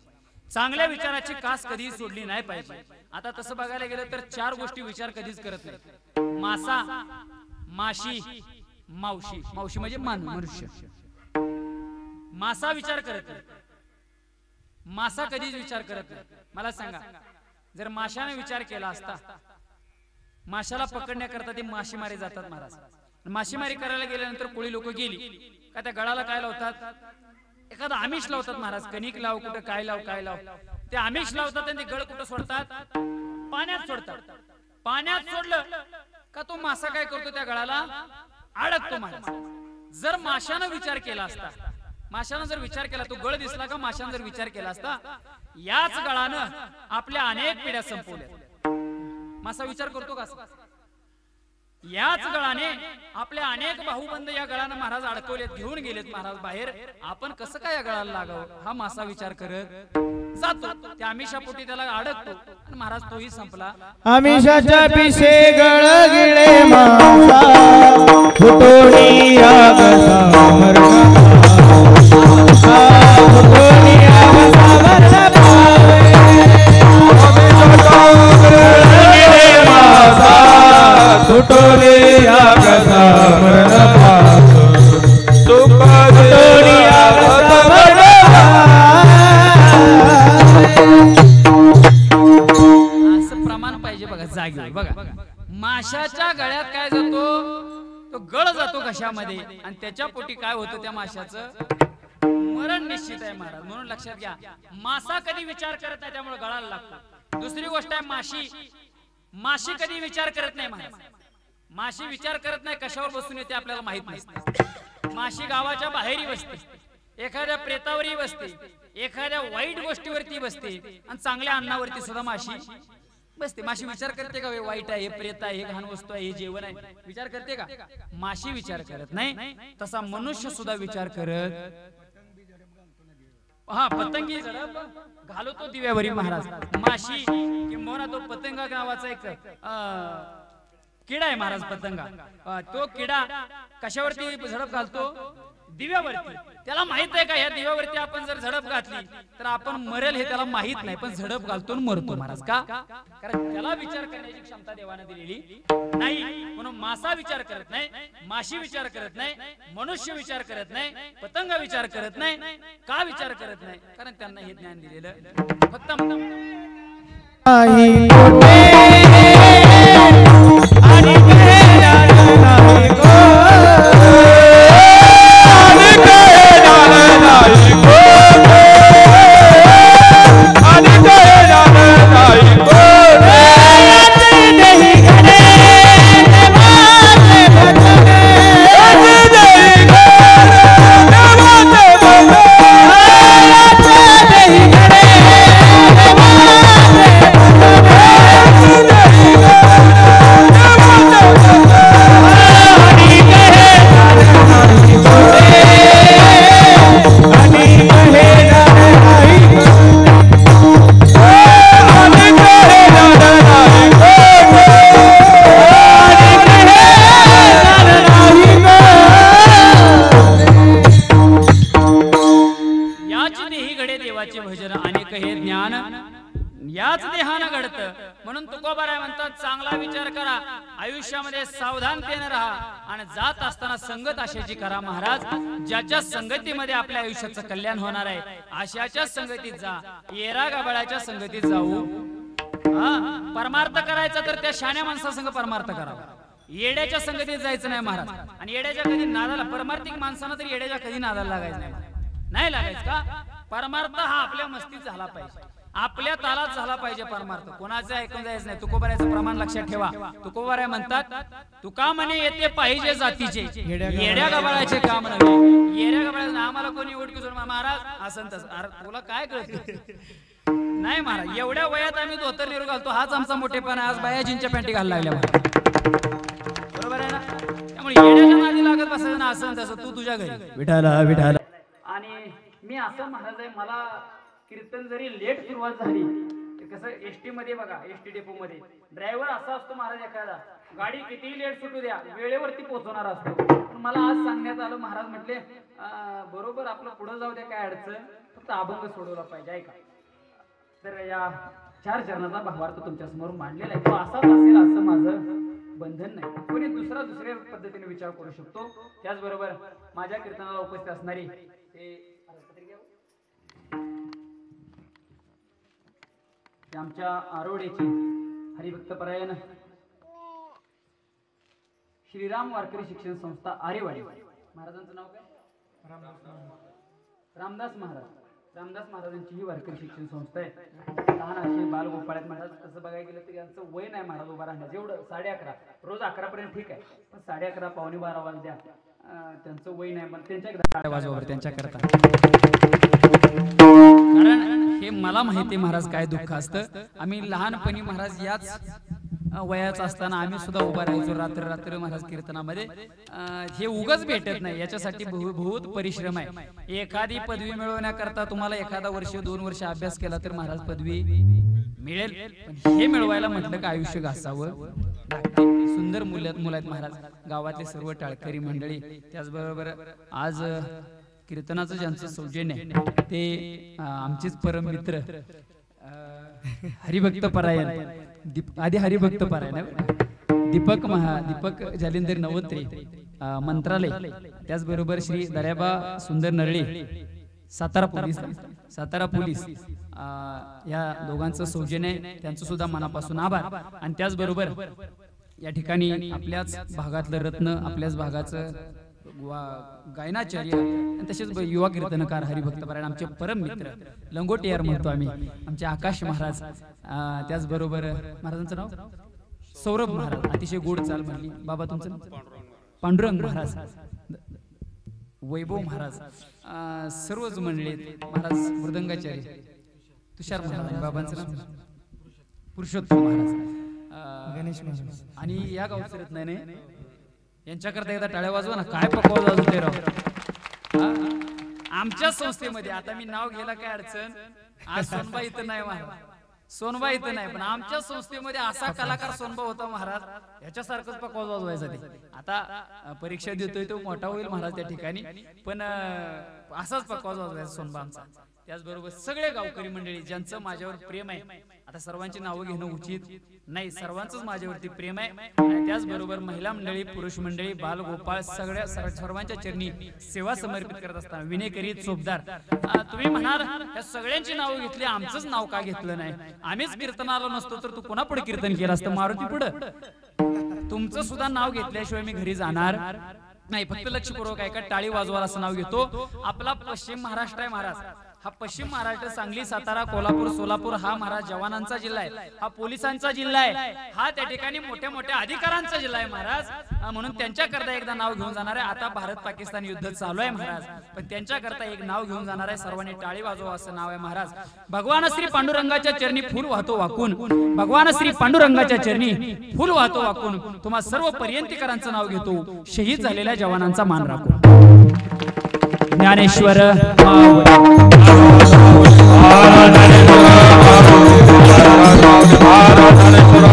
चांगल्या विचाराची कास कधीही सोडली नाही पाहिजे. आता तसं बघायला गेलं तर 4 गोष्टी विचार कधीच करत नाही. मासा, माशी, मावशी. मावशी म्हणजे मनुष्य. मासा विचार करत नाही. मासा कधीच विचार करत नाही. मला सांगा, जर माशाने विचार केला असता, माशाला पकडण्याकरता ते मासेमारी जातात महाराज. मासेमारी करायला गेल्यानंतर कोळी लोक गेली का त्या गळाला काय लावतात? एखादा आमिष लावतात महाराज. कणिक लाव, कुठं काय लाव, काय लाव. ते आमिष लावतात आणि ते गळ कुठं सोडतात? पाण्यात सोडतात. पाण्यात सोडलं का तो मासा काय करतो, त्या गळाला अडकतो महाराज. जर माशानं विचार केला असता, माशानं जर विचार केला, तो गळ दिसला का माशानं जर विचार केला असता, याच गळानं आपल्या अनेक पिढ्या संपवल्या. मासा विचार करतो का? याच गळाने आपले अनेक भाऊबंद या गळानं महाराज अडकवलेत, घेऊन गेलेत महाराज बाहेर. आपण कसं काय या गळाला लागावं, हा मासा विचार करत जातो. त्या आमिषापोटी त्याला अडकतो आणि महाराज तोही संपला. आमिषाच्या पिशे गळ गिळे मासा फुटोनी आगसा मरगा फुटोनी आगसा मरगा गिळे मासा फुटोनी आगसा मरगा फुटोनी आगसा मरगा. प्रमाण पाहिजे बघा जागेवर. बघा माशाच्या गळ्यात काय जातो, तो गळ जातो घशामध्ये आणि त्याच्या पोटी काय होतं, त्या माशाचं मरण निश्चित आहे महाराज. म्हणून लक्षात घ्या, मासा कधी विचार करत नाही त्यामुळे गळाला लागतो. दुसरी गोष्ट आहे माशी कधी विचार करत नाही महाराज. माशी विचार करत नाही, कशावर बसून येते आपल्याला माहित नसते. माशी गावाच्या बाहेरही बसते, एखाद्या प्रेतावरही बसते, एखाद्या वाईट गोष्टीवरती बसते आणि चांगल्या अन्नावरती सुद्धा माशी बसते. माशी विचार करते का वाईट आहे, प्रेत आहे, घाण वस्तू आहे, हे जेवण आहे, विचार करते का? माशी विचार करत नाही. तसा मनुष्य सुद्धा विचार करत, हा पतंगी झडप घालतो दिव्यावरी महाराज. माशी किंवा तो पतंगा नावाचा एक किडा आहे महाराज, पतंगा. तो किडा कशावरती झडप घालतो, दिव्यावरती. त्याला माहित आहे का, या दिव्यावरती आपण जर झडप घातली तर आपण मरेल हे त्याला माहित नाही, पण झडप घालतो मरतो महाराज. का? कारण त्याला विचार करण्याची क्षमता देवाने दिलेली नाही. म्हणून मासा विचार करत नाही, माशी विचार करत नाही, मनुष्य विचार करत नाही, पतंग विचार करत नाही. का विचार करत नाही? कारण त्यांना हे ज्ञान दिलेलं फक्त म्हणून तुकोबाराय म्हणतात, चांगला विचार करा, आयुष्यामध्ये सावधानतेने राहा आणि जात असताना संगत अशाची करा महाराज. ज्याच्या संगतीमध्ये आपल्या आयुष्याचं कल्याण होणार आहे अशाच्या संगतीत जा. येरा गबाळाच्या संगतीत जाऊ. परमार्थ करायचा तर त्या शाण्या माणसासंग परमार्थ करावा. येड्याच्या संगतीत जायचं नाही महाराज. आणि येड्याच्या कधी नादाला, परमार्थिक माणसानं तर येड्याच्या कधी नादाला लागायचं नाही लागायचं का? परमार्थ हा आपल्या मस्तीत झाला पाहिजे, आपल्या तालात झाला पाहिजे परमार्थ. कोणाचं ऐकून जायचं नाही. तुकोबारायचं प्रमाण लक्षात ठेवा. तुकोबाराय म्हणतात, तुका म्हणे येते पाहिजे जातीचे, येड्या गबाळाचे काम नव्हे. येड्या गबाळाचं आम्हाला कोणी ओळखू सोड महाराज असं तसं. अरे तुला काय कळत नाही महाराज. एवढ्या वयात आम्ही धोतर निरू घालतो, हाच आमचा मोठेपणा. आज बायाजींच्या पॅन्टी घालायला लागल्या, बरोबर आहे ना? त्यामुळे येड्याच्या नादी लागत बसायचं ना असं तसं. तू तुझ्या घरी विठाला विठाला. आणि मी असं महाराज आहे, मला कीर्तन जरी लेट सुरुवात झाली कसं, एसटी मध्ये बघा, एसटी डेपो मध्ये ड्रायव्हर असा असतो महाराज, एखादा गाडी कितीही लेट सुटू द्या वेळेवरती पोहोचवणार असतो. पण मला आज सांगण्यात आलं, महाराज म्हटले बरोबर आपलं पुढे जाऊ द्या, काय अडचण, फक्त अभंग सोडवला पाहिजे, ऐका. तर या 4 चरणाचा भावार्थ तुमच्या समोर मांडलेला आहे. तो असाच असेल असं माझं बंधन नाही. कोणी दुसऱ्या पद्धतीने विचार करू शकतो. त्याचबरोबर माझ्या कीर्तनाला उपस्थित असणारी आमच्या आरोडेची हरिभक्तपरायण श्रीराम वारकरी शिक्षण संस्था आरेवाडी, महाराजांचं नाव काय? रामदास महाराज. रामदास महाराजांची ही वारकरी शिक्षण संस्था आहे. लहान असे बालगोपाळात महाराज तसं बघायला गेलं तर यांचं वय नाही महाराज उभा राहण्याचं, एवढं 11:30 रोज 11 पर्यंत ठीक आहे, पण 11:30 पावणे 12 वाजल्या त्यांचं वय नाही, पण त्यांच्याकडे वाजवा त्यांच्याकरता. कारण हे मला माहिती महाराज काय दुःख असतं. आम्ही लहानपणी महाराज याच वयाचं असताना आम्ही सुद्धा उभा राहायचो रात्र रात्र महाराज कीर्तनामध्ये. हे उगाच भेटत नाही, याच्यासाठी बहुत परिश्रम आहे. एखादी पदवी मिळवण्याकरता तुम्हाला एखादा वर्ष 2 वर्ष अभ्यास केला तर महाराज पदवी मिळेल, पण हे मिळवायला म्हटलं का आयुष्य घासावं लागते. सुंदर मुलं आहेत महाराज, गावातले सर्व टाळकरी मंडळी, त्याचबरोबर आज कीर्तनाचं ज्यांचं सौजन्य आहे ते आमचेच परम मित्र हरिभक्त परायण आधी हरिभक्त परायण दीपक जालिंदर नवत्रे मंत्रालय, त्याचबरोबर श्री दर्याबा सुंदर नरळे सातारा पोलीस या दोघांचं सौजन्य आहे, त्यांचं सुद्धा मनापासून आभार. आणि त्याचबरोबर या ठिकाणी आपल्याच भागातलं रत्न, आपल्याच भागाचं गायनाचार्य आणि तसेच युवा कीर्तनकार हरिभक्त परायण आमचे परम मित्र लंगोटियार म्हणतो आम्ही, आमचे आकाश महाराज, त्याचबरोबर महाराजांचं नाव सौरभ महाराज, अतिशय गोड चाल म्हणली. बाबा तुमचं नाव? पांडुरंग महाराज, वैभव महाराज, सर्वच मंडळी महाराज, मृदंगाचार्य तुषार महाराज, बाबांचं नाव पुरुषोत्तम महाराज, गणेश महाराज आणि या गावचं रत्न नाही यांच्याकरता एकदा टाळ्या वाजवा ना. काय पकवाज वाजवते राव आमच्या संस्थेमध्ये. आता मी नाव घ्यायला काय अडचण, आज सोनबा इथं नाही महाराज, सोनबा इथं नाही, पण आमच्या संस्थेमध्ये असा कलाकार सोनबा होता महाराज, याच्यासारखंच पकवाज वाजवायसाठी. आता परीक्षा देतोय तो मोठा होईल महाराज त्या ठिकाणी, पण असाच पकवाज वाजवायचा सोनबा आमचा. त्याचबरोबर सगळे गावकरी मंडळी ज्यांचं माझ्यावर प्रेम आहे, आता सर्वांची नावं घेणं उचित नाही, सर्वांचंच माझ्यावरती प्रेम आहे. आणि त्याचबरोबर महिला मंडळी, पुरुष मंडळी, बाल गोपाळ सगळ्या सर्वांच्या चरणी सेवा समर्पित करत असताना विनयकरी चोपदार, तुम्ही म्हणाल या सगळ्यांची नावं घेतली, आमचंच नाव का घेतलं नाही? आम्हीच कीर्तनाला नसतो तर तू कोणा पुढे कीर्तन केलं असतं? मारुती पुढं तुमचं सुद्धा नाव घेतल्याशिवाय मी घरी जाणार नाही. फक्त लक्षपूर्वक ऐका, टाळी वाजवाल असं नाव घेतो. आपला पश्चिम महाराष्ट्र आहे महाराज, हा पश्चिम महाराष्ट्र सांगली, सातारा, कोल्हापूर, सोलापूर हा महाराज जवानांचा जिल्हा आहे, हा पोलिसांचा जिल्हा आहे, हा त्या ठिकाणी मोठ्या मोठ्या अधिकाऱ्यांचा जिल्हा आहे महाराज. म्हणून त्यांच्याकरता एकदा नाव घेऊन जाणार आहे. आता भारत पाकिस्तान युद्ध चालू आहे महाराज, पण त्यांच्याकरता एक नाव घेऊन जाणार आहे. सर्वांनी टाळी वाजवा असं नाव आहे महाराज. भगवान श्री पांडुरंगाच्या चरणी फूल वाहतो वाकून, भगवान श्री पांडुरंगाच्या चरणी फूल वाहतो वाकून तुम्हा सर्व पर्यंतीकरांचं नाव घेतो. शहीद झालेल्या जवानांचा मान राखून. ज्ञानेश्वर आराधनेश्वर